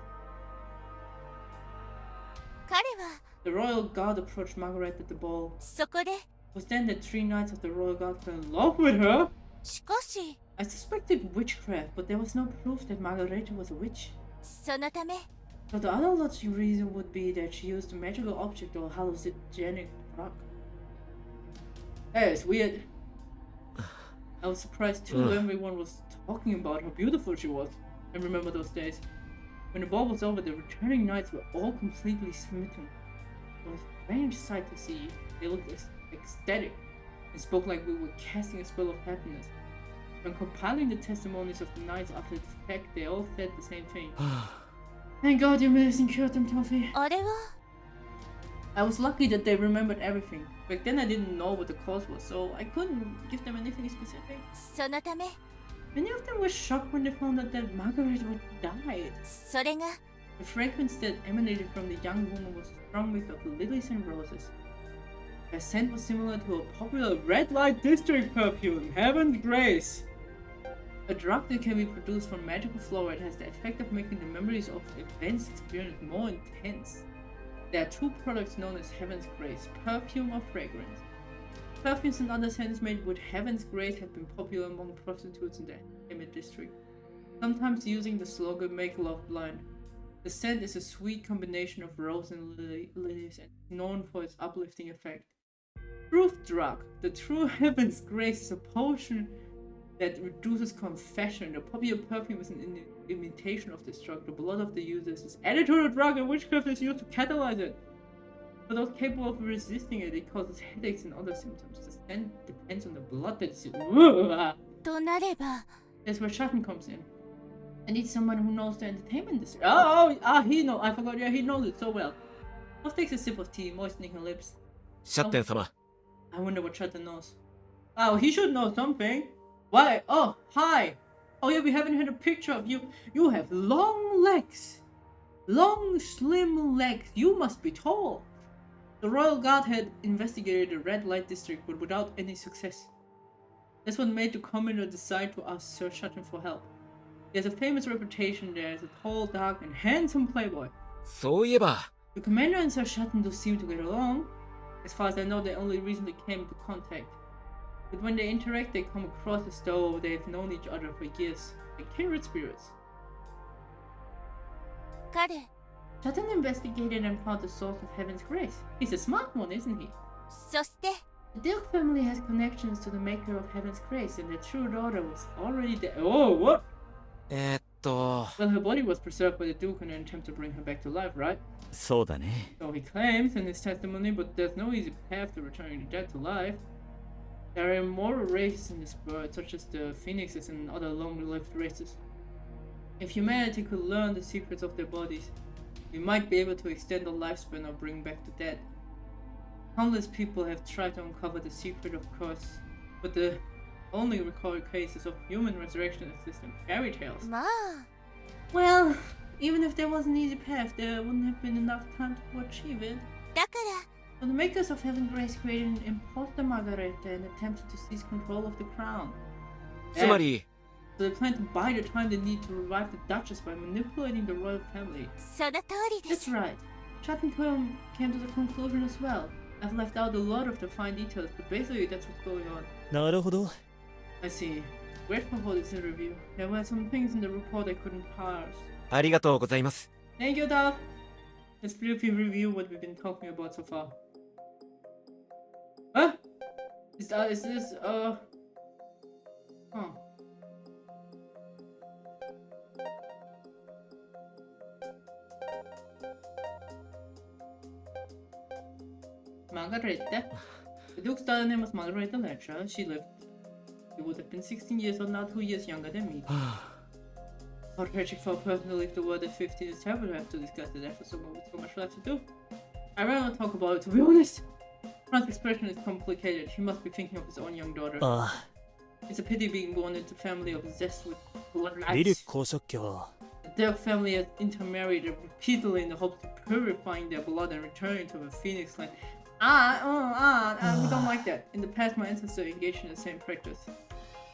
彼は The royal guard approached Margaret at the ball. そこで It was then that 3 knights of the royal guard fell in love with her. しかし I suspected witchcraft, but there was no proof that Margareta was a witch. そのため So the other logical reason would be that she used a magical object or hallucinogenic drug. Hey, it's weird. I was surprised too. Everyone was talking about how beautiful she was. I remember those days. When the ball was over, the returning knights were all completely smitten. It was a strange sight to see. They looked ecstatic and spoke like we were casting a spell of happiness. When compiling the testimonies of the knights after the fact, they all said the same thing. Thank God your medicine cured them, Topherf. あれは I was lucky that they remembered everything. Back then I didn't know what the cause was, so I couldn't give them anything specific. そのため Many of them were shocked when they found out that Margaret had died. それが The fragrance that emanated from the young woman was strong mix of lilies and roses. Her scent was similar to a popular red light district perfume, Heaven's Grace. A drug that can be produced from magical flora. It has the effect of making the memories of events experienced more intense. There are two products known as Heaven's Grace, perfume or fragrance. Perfumes and other scents made with Heaven's Grace have been popular among prostitutes in the Emmett district, sometimes using the slogan "Make Love Blind." The scent is a sweet combination of rose and lilies and is known for its uplifting effect. Proof drug. The true Heaven's Grace is a potion that reduces confession. The popular perfume is an imitation of this drug. The blood of the users is added to the drug and witchcraft is used to catalyze it. For those capable of resisting it, it causes headaches and other symptoms. The scent depends on the blood that's used. となれば That's where Schatten comes in. I need someone who knows the entertainment industry. He knows. I forgot. Yeah, he knows it so well. Wolf takes a sip of tea, moistening her lips. シャッテン様 I wonder what Schatten knows. Oh, he should know something. Why? Oh, hi. Oh yeah, we haven't had a picture of you. You have long legs. Long, slim legs. You must be tall. The Royal Guard had investigated the red light district, but without any success. That's what made the commander decide to ask Sir Schatten for help. He has a famous reputation there as a tall, dark, and handsome playboy. そういえば The commander and Sir Schatten do seem to get along. As far as I know, they only recently came into contact. But when they interact, they come across as though they've known each other for years, like kindred spirits. 彼 Schatten investigated and found the source of Heaven's Grace. He's a smart one, isn't he? そして The Duke family has connections to the maker of Heaven's Grace, and their true daughter was already dead. Oh, what? と Well, her body was preserved by the Duke in an attempt to bring her back to life, right? そうだね。 So he claims in his testimony, but there's no easy path to returning the dead to life. There are immoral races in this world, such as the Phoenixes and other long-lived races. If humanity could learn the secrets of their bodies, we might be able to extend the lifespan or bring back the dead. Countless people have tried to uncover the secret, of course, but the only recorded cases of human resurrection exist in fairy tales. まあ Well, even if there was an easy path, there wouldn't have been enough time to achieve it. だから So the makers of Heaven's Grace created an imposter Margareta and attempted to seize control of the crown. つまり So they plan to buy the time they need to revive the Duchess by manipulating the royal family. その通りで That's す right. Schatten came to the conclusion as well. I've left out a lot of the fine details, but basically that's what's going on. なるほど。 I see. Grateful for this interview. There were some things in the report I couldn't parse. ありがとうございます Thank you, Dov. Let's briefly review what we've been talking about so far. Huh? Is this, huh. Margareta. The Duke's daughter name was Margareta Ledger. She would have been 16 years old now, 2 years younger than me. How tragic for a person to leave the world at 15 is terrible to have to discuss the death of someone with so much left to do. I'd rather not talk about it, to be honest. Fran's expression is complicated. He must be thinking of his own young daughter. あ It's a pity being born into a family obsessed with あ、リリ bloodlines. 公爵家は The Dirk family has intermarried repeatedly in the hopes of purifying their blood and returning to the Phoenix land. We don't like that. In the past, my ancestors engaged in the same practice.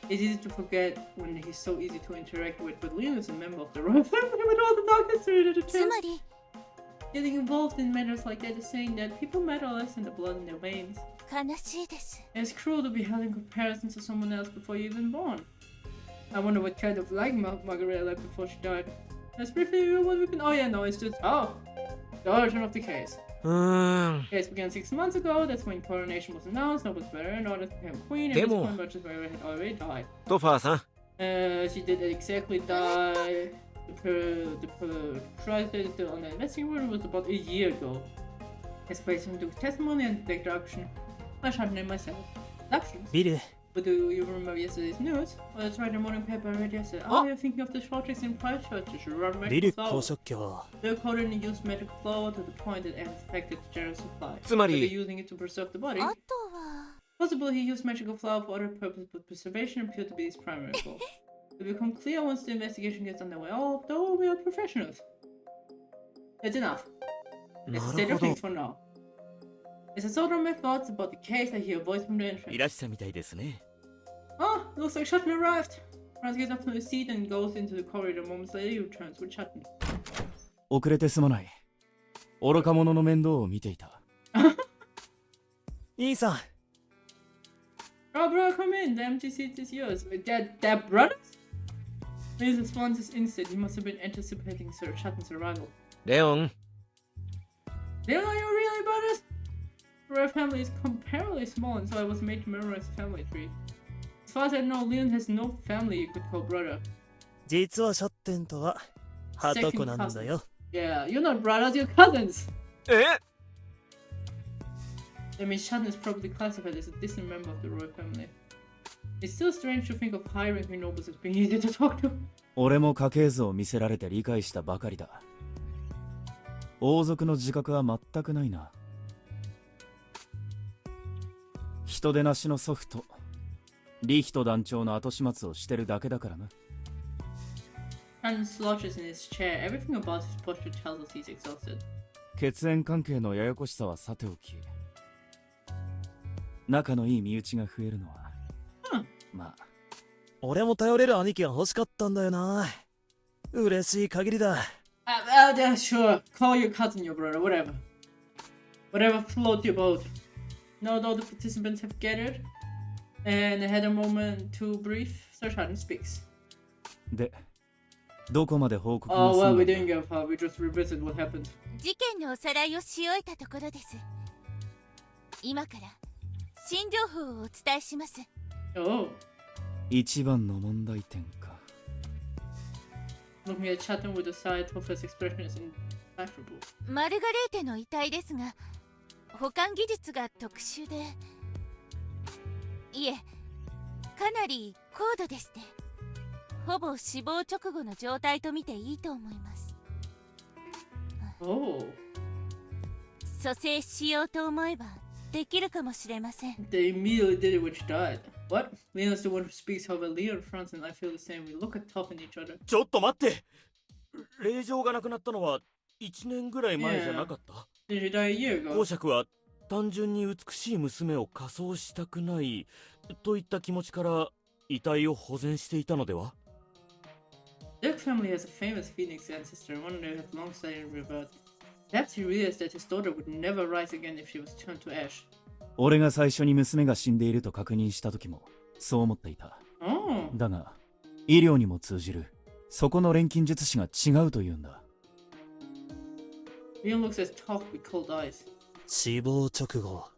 It's easy to forget when he's so easy to interact with, but Leon is a member of the royal family with all the dark history that it つ tells. まり Getting involved in matters like that is saying that people matter less than the blood in their veins. 悲しいです And it's cruel to be held in comparison to someone else before you're even born. I wonder what kind of life Margareta lived before she died. Let's briefly review what we've been. Oh yeah, no, it's just The origin of the case. うーん The case began 6 months ago. That's when coronation was announced. I was better and ordered to become queen. And Demo. this point, much as Mary had already died. トファーさん She did exactly die. The trial is still on the investing room was about a year ago. As based on Duke's testimony and deduction, I shot name myself. Deductions. ビル、 But do you remember yesterday's news? Well, that's right, the morning paper I read yesterday. Oh, you're thinking of the shortage in price shortage. Run ビル magical 高 flow. 職業。 They're coded and used magic flow to the point that it affected the general supply. つま Are they り using it to preserve the body? あとは Possibly he used magical flower for other purposes, but preservation appeared to be his primary goal. It will become clear once the investigation gets underway. Oh, though we are professionals. It's enough. It's a な state る of ほど things。for now. As I sort of my thoughts about the case, I hear a voice from the い entrance. らっしゃいみたいですね Oh, looks like Shutton arrived. Franz gets up from his seat and goes into the corridor. Moments later, he returns with Shutton. 遅れてすまない。愚か者の面倒を見ていた。兄さん、 Oh, bro, come in. The empty seat is yours. Wait, that brother? His response is instant. He must have been anticipating Sir Shutton's arrival. レオン They are you really brothers? Our family is comparatively small, and so I was made to memorize the family tree. As far as I know, Leon has no family you could call brother. 実はシャッテンとは、はとこなんだよ。 Yeah, you're not brothers, you're cousins. え I mean, Shutton is probably classified as a distant member of the royal family. It's still strange to think of high-ranking nobles as being easy to talk to. 俺も家系図を見せられて理解したばかりだ。王族の自覚は全くないな。人でなしの祖父とリヒト団長の後始末をしてるだけだからな。Shutton slouches in his chair. Everything about his posture tells us he's exhausted. 血縁関係のややこしさはさておき、仲のいい身内が増えるのは、まあ。俺も頼れる兄貴が欲しかったんだよな。嬉しい限りだ。Yeah, sure. Call your cousin your brother, whatever. Whatever float your boat. Now all the participants have gathered and had a moment to breathe. Sir Shutton speaks. で、どこまで報告が Oh, 済 well, ん we だ didn't get far. We just revisited what happened. 事件のおさらいをし終えたところです。今から新情報をお伝えします。 Oh. 一番の問題点か。Looking at Shutton with a sigh, Topherf's expression is indecipherable. マルガレーテの遺体ですが、保管技術が特殊で、いえ、かなり高度でして、ほぼ死亡直後の状態と見ていいと思います。Oh. 蘇生しようと思えばできるかもしれません。 They immediately did it when she died. What? Leon's the one who speaks, however, Leon, Franz, and I feel the same. We look at Toph and each other. ちょっと待って令状がなくなったのは1年ぐらい前じゃなかった Did she die a year ago? 公爵は単純に美しい娘を火葬したくないといった気持ちから遺体を保全していたのでは Their family has a famous phoenix ancestor, and one they have long studied and revered. Perhaps he realized that his daughter would never rise again if she was turned to ash. 俺が最初に娘が死んでいると確認した時もそう思っていた。 Oh. だが、医療にも通じる、そこの錬金術師が違うというんだ。Leon looks at Toph with cold eyes. 死亡直後。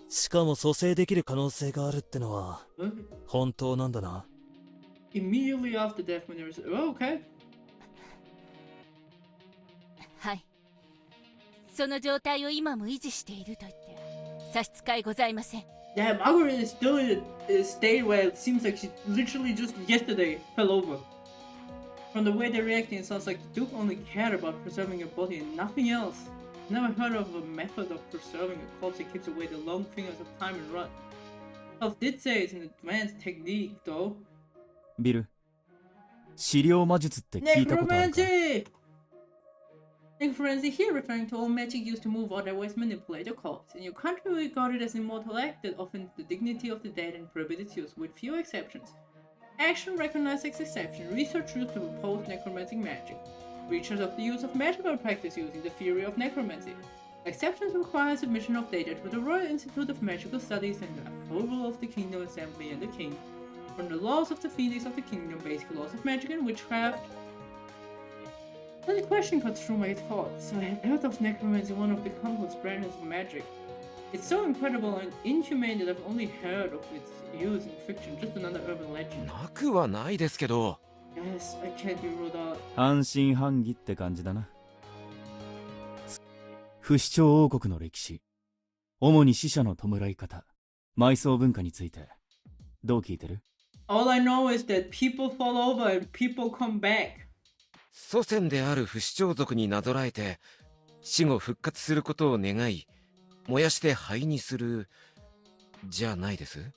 しかも蘇生できる可能性があるってのは What? 本当なんだな。 Immediately after death, when there was. Oh, okay. はい。その状態を今も維持していると言って差し支えございません。 Yeah, Margaret is still in a state where it seems like she literally just yesterday fell over. From the way they're reacting, it sounds like the Duke only cared about preserving her body and nothing else. Never heard of a method of preserving a corpse that keeps away the long fingers of time and rot. Toph did say it's an advanced technique, though. ビル、資料魔術って聞いたことあるか？ Necromancy! Necromancy here referring to all magic used to move or otherwise manipulate a corpse. In your country, we regard it as an immortal act that offends the dignity of the dead and prohibits its use, with few exceptions. Action recognized as exception. Research used to oppose necromantic magic. Research of the use of magical practice using the theory of necromancy. Exceptions require submission of data to the Royal Institute of Magical Studies and the approval of the Kingdom Assembly and the King. From the laws of the Phoenix of the Kingdom, basic laws of magic and witchcraft. Then a question cut through my thoughts. I had heard of necromancy, one of the complex branches of magic. It's so incredible and inhumane that I've only heard of its use in fiction, just another urban legend. なくはないですけど。 Yes, I can't be ruled out. 半信半疑って感じだな。不死鳥王国の歴史、主に死者の弔い方、埋葬文化についてどう聞いてる？ All I know is that people fall over and people come back. 祖先である不死鳥族になぞらえて死後復活することを願い、燃やして灰にするじゃないです。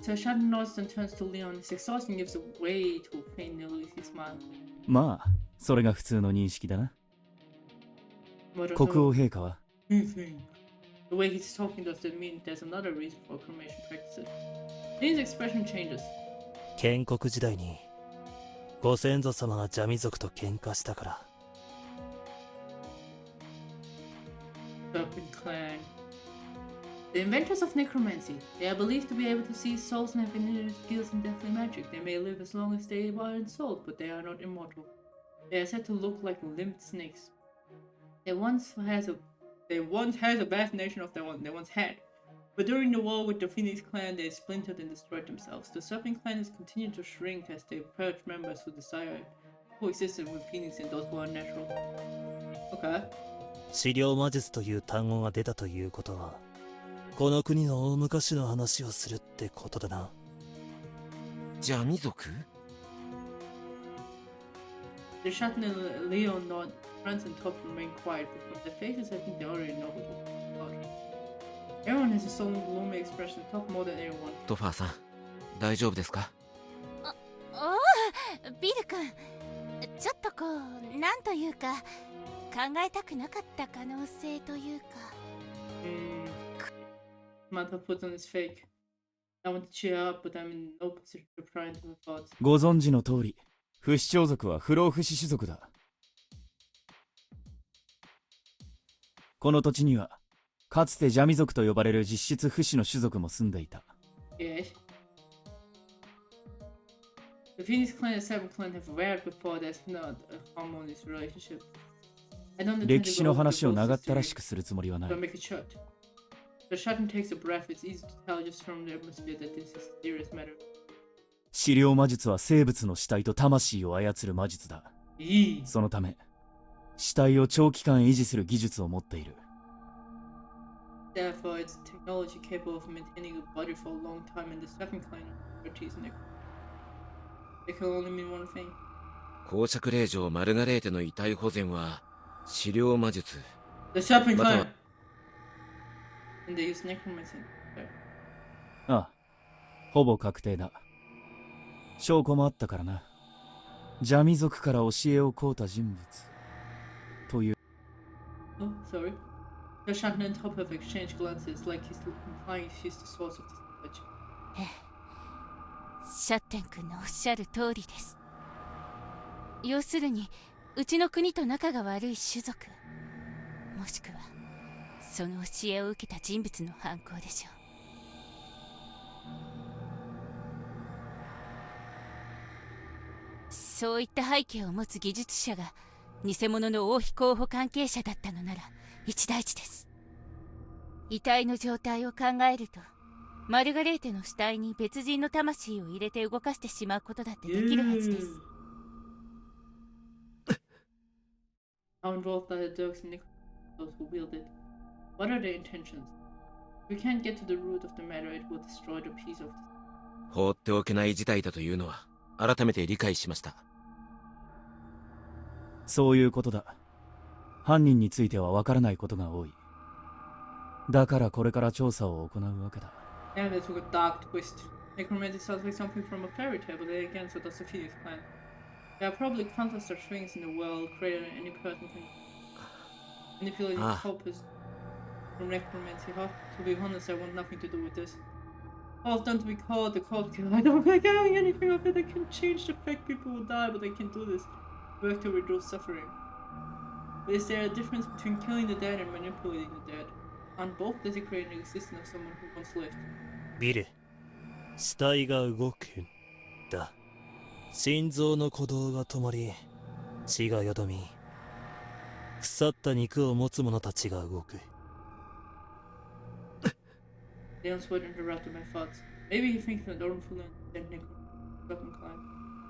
So Shad nods and turns to Leon. His exhaustion gives way to a faint elusive smile. まあ、それが普通の認識だな。国王陛下は The way he's talking doesn't mean there's another reason for cremation practices. Leon's expression changes. 建国時代にご先祖様がジャミ族と喧嘩したから。 Serpent Clan. The inventors of necromancy. They are believed to be able to see souls and have inherent skills in deathly magic. They may live as long as they are ensouled, but they are not immortal. They are said to look like limped snakes. They once had a vast nation of their own. They once had. But during the war with the Phoenix clan, they splintered and destroyed themselves. The Serpent clan has continued to shrink as they purge members who desire coexisted with Phoenix and those who are natural. Okay. 資料魔術という単語が出たということは、この国の大昔の話をするってことだな。ジャミ族？ The Shatner and Leon nod. Franz and Topherf remain quiet, but from their faces I think they already know what it's about. Everyone has a solemn, gloomy expression, talk more than anyone. トファーさん、大丈夫ですか？おお、ビル君、ちょっとこう、なんというか、考えたくなかった可能性というか。Manta puts on his fake. I want to cheer up, but I'm in no position to pry into my thoughts. ご存知の通り、不死鳥族は不老不死種族だ。この土地には、かつてジャミ族と呼ばれる実質不死の種族も住んでいた。Yes. The Phoenix clan and Seven clan have warred before. There's not a harmonious relationship. I don't intend to 歴史 go の over the 話を closest 長ったら history, しくするつもりはない but。I'll make it short. The Shutton takes a breath. It's easy to tell just from the atmosphere that this is a serious matter. 資料魔術は生物の死体と魂を操る魔術だ。 Eee. そのため、死体を長期間維持する技術を持っている。Therefore, it's technology capable of maintaining a body for a long time, and the Seven clan expertise in it. It can only mean one thing. 公爵令嬢マルガレーテの遺体保全は資料魔術。 The Serpent また clan. は And they use necromancy. ああ、ほぼ確定だ。証拠もあったからな。ジャミ族から教えを請うた人物。という。Oh, sorry. The Shatner and Topherf exchange glances like he's implying she's the source of this knowledge. シャッテン君のおっしゃる通りです。要するに、うちの国と仲が悪い種族、もしくはその教えを受けた人物の犯行でしょう。そういった背景を持つ技術者が偽物の王妃候補関係者だったのなら一大事です。遺体の状態を考えると、マルガレーテの死体に別人の魂を入れて動かしてしまうことだってできるはずです。How involved are the Dirks and Nicholas, those who wield it? What are their intentions? If we can't get to the root of the matter, it will destroy the peace of the... 放っておけない事態だというのは改めて理解しました。そういうことだ。犯人についてはわからないことが多い。だからこれから調査を行うわけだ。Yeah, they took a dark twist. Necromancy sounds like something from a fairy tale, but then again, so does the Phoenix clan. There are probably countless such things in the world, greater than any person can manipulate the purpose. from necromancy, huh? To be honest, I want nothing to do with this. All I've done to be called the cult killer. I don't like having anything of it. I can change the fact people will die, but I can't do this. Work to reduce suffering. But is there a difference between killing the dead and manipulating the dead? Aren't both desecrating the existence of someone who once lived? ビル、死体が動くんだ。心臓の鼓動が止まり、血がよどみ、腐った肉を持つ者たちが動く。Leon's word interrupted my thoughts. Maybe he thinks that don't fluent and necromancer.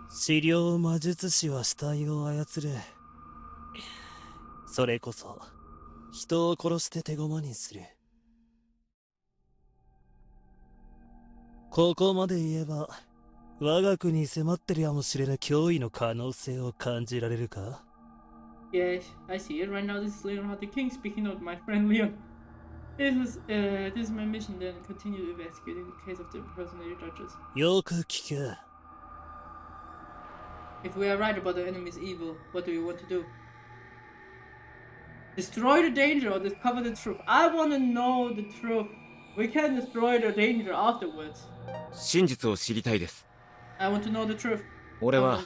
治療魔術師は死体を操る。それこそ人を殺して手駒にする。ここまで言えば我が国に迫ってるやもしれぬ脅威の可能性を感じられるか？ Yes, I see it. Right now this is Leonhard the King speaking of my friend Leon. This is my mission then, continue investigating the case of the impersonated judges. よく聞け。If we are right about the enemy's evil, what do you want to do? Destroy the danger or discover the truth? I want to know the truth. We can destroy the danger afterwards. 真実を知りたいです。 I want to know the truth. 俺は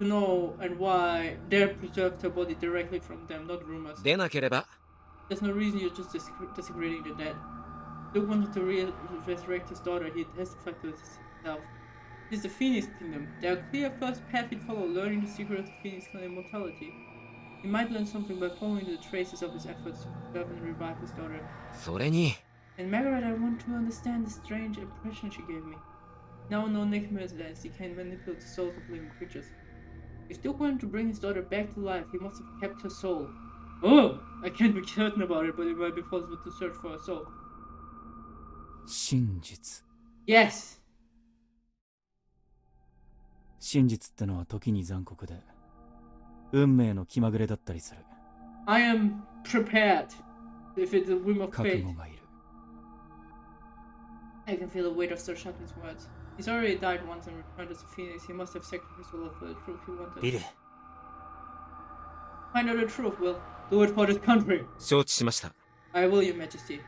To know and why they preserved her body directly from them, not rumors. でなければ There's no reason you're just desecrating the dead. Luke wanted to resurrect his daughter. He testified to himself. This is the Phoenix Kingdom. There are clear first path he'd follow, learning the secret of the Phoenix Clan immortality. He might learn something by following the traces of his efforts to preserve and revive his daughter. それに And Margaret, I want to understand the strange impression she gave me. Now no necromancer he can manipulate the souls of living creatures. If Duke wanted to bring his daughter back to life, he must have kept her soul. Oh! I can't be certain about it, but it might be possible to search for her soul. 真実。 Yes! 真実ってのは時に残酷で運命の気まぐれだったりする。 I am prepared. If it's a whim of 覚 fate, 悟がいる。 I can feel the weight of Sir Shatner's words. He's already died once and returned as a phoenix. He must have sacrificed all for the truth he wanted. ビル、 Find out the truth, Will. Do it for this country. 承知しました。 I will, Your Majesty.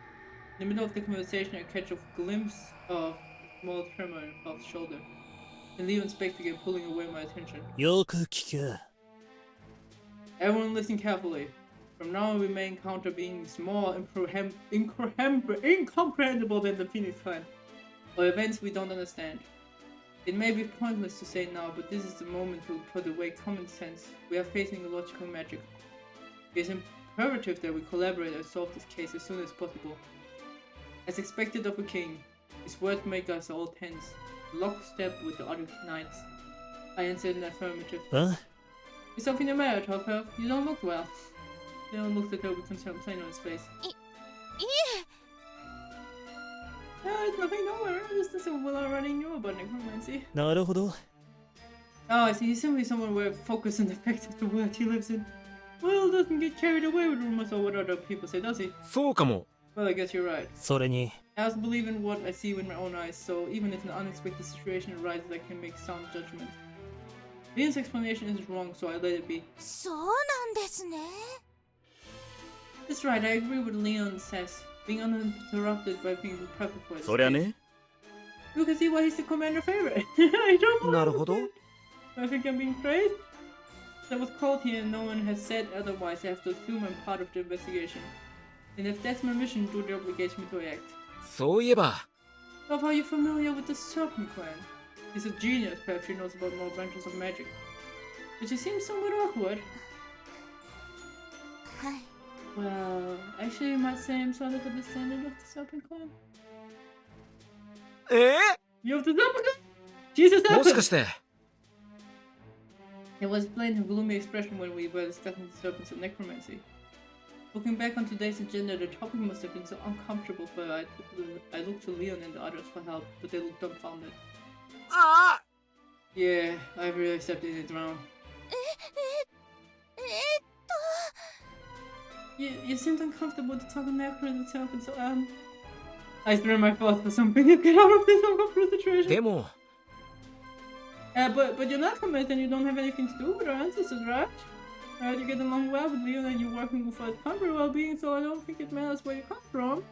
In the middle of the conversation, I catch a glimpse of a small tremor in Puff's shoulder. And Leon's back began pulling away my attention. よく聞け。 Everyone listen carefully. From now on, we may encounter beings more incomprehensible than the Phoenix Clan, or events we don't understand. It may be pointless to say now, but this is the moment to put away common sense. We are facing illogical magic. It is imperative that we collaborate and solve this case as soon as possible. As expected of a king, his words make us all tense, lockstep with the other knights. I answered in the affirmative. あ？ Is something the matter, Topherf? You don't look well. Leon looked at her with concern plain on his face. No, it's nothing, don't worry. This is what I already knew about necromancy. なるほど。 Oh, I see. He's simply someone where focus on the fact of the world he lives in. Will doesn't get carried away with rumors or what other people say, does he? そうかも。 Well, I guess you're right. それに、 I also believe in what I see with my own eyes, so even if an unexpected situation arises, I can make sound judgments. Leon's explanation isn't wrong, so I let it be. そうなんですね。 That's right, I agree with Leon says. Being uninterrupted by being perfect for his そりゃね。 You can see why he's the commander favorite. I don't なるほど。 I think I'm being praised. I was called here and no one has said otherwise. I have to assume I'm part of the investigation. And if that's my mission, duty obligates me to act. そういえば Love, are you familiar with the Serpent Clan? He's a genius, perhaps she knows about more branches of magic. But she seems somewhat awkward. はい。 Well, actually you might say I'm sort of a descendant of the Serpent Clan. え You have the Serpent Clan? She's a もしか serpent! して It was plain her gloomy expression when we were discussing the serpents of necromancy. Looking back on today's agenda, the topic must have been so uncomfortable for her. I looked to Leon and the others for help, but they looked dumbfounded. ああ Yeah, I really accepted it wrong. You seemed uncomfortable to talk on necromancy itself, and so I strained my thoughts for something to get out of this uncomfortable situation. でも But you're not necromancer and you don't have anything to do with our ancestors, right? I heard you get along well with Leon and you're working for his country well-being, so I don't think it matters where you come from.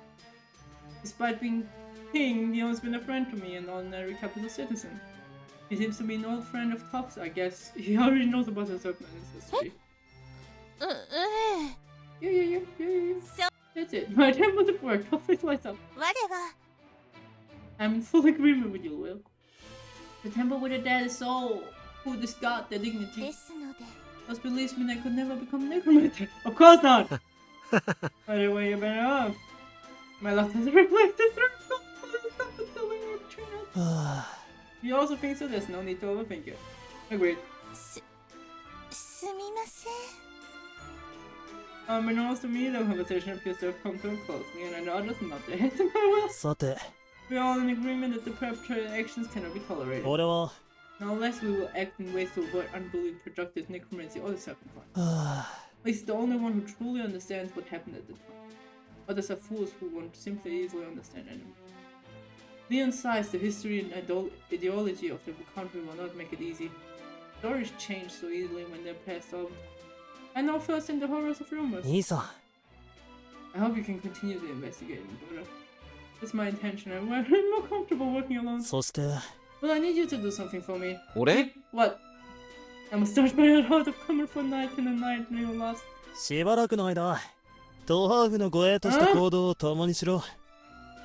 Despite being king, Leon's been a friend to me, an ordinary capital citizen. He seems to be an old friend of Top's, I guess. He already knows about his open history. Yeah. So, That's it. My temple's at work. Hopefully lights up. 我は I'm in full agreement with you, Will. The temple with a dead soul. Who discard their dignity. ですので Those believes mean I could never become a necromancer. Of course not! Anyway, you're better off. My luck has reflected through. You also think so? There's no need to overthink it. Agreed. すみません Unbeknownst to me, the conversation appears to have come to a close. Leon and others nod their heads in farewell. さて We're all in agreement that the preparatory actions cannot be tolerated. 俺は Now, unless we will act in ways to avoid unduly productive necromancy or self-defense. は He's the only one who truly understands what happened at the time. Others are fools who won't simply easily understand anymore. Leon sighs. The history and ideology of the country will not make it easy. Stories change so easily when they're passed on. I know first in the horrors of rumors. 兄さん I hope you can continue the investigating, brother. That's my intention. I'm more comfortable working alone. そして Well, I need you to do something for me. 俺 What? I must start my heart of coming for night in the night Leon lost. しばらくの間トハーフの護衛とした行動を共にしろ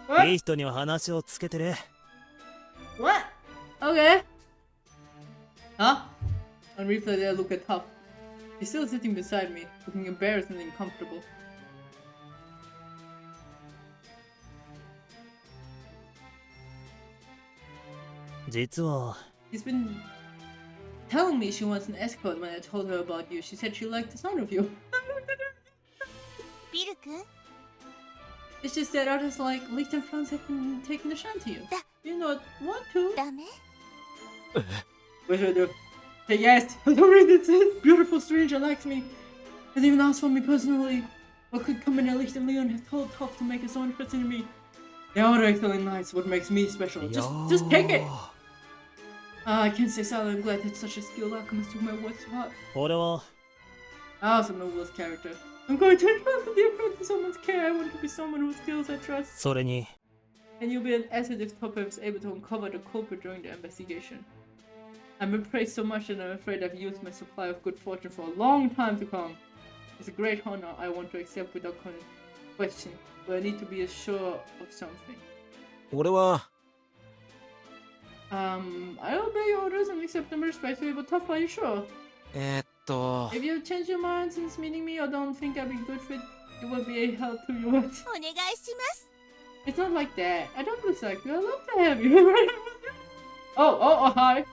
What? いい人には話をつけてね What? Okay. Huh? On replay, I look at Top. He's still sitting beside me, looking embarrassed and uncomfortable. He's been telling me she wants an escort when I told her about you. She said she liked the sound of you. ビル君 It's just that others like Licht and Franz have been taking a shine to you. You not want to. ダメ What should I do? Say yes. I don't read it. Says beautiful stranger likes me. Has even asked for me personally. What could come in Licht and Leon have told Top to make his own interest in me? They are excellent nights. What makes me special? Just take it. I can't say silent. I'm glad that such a skilled alchemist took my words to heart. 俺は I also know Will's character. I'm going to entrust the effort to someone's care. I want to be someone whose skills I trust. それに And you'll be an asset if Topherf is able to uncover the culprit during the investigation. I've been praised so much that I'm afraid I've used my supply of good fortune for a long time to come. It's a great honor I want to accept without question, but I need to be sure of something. 俺は I obey your orders and accept them respectfully, but Toph, are you sure? If you change your mind since meeting me or don't think I'll be good fit, it will be a help to you. お願いします It's not like that. I don't dislike you. I love to have you. Oh, hi.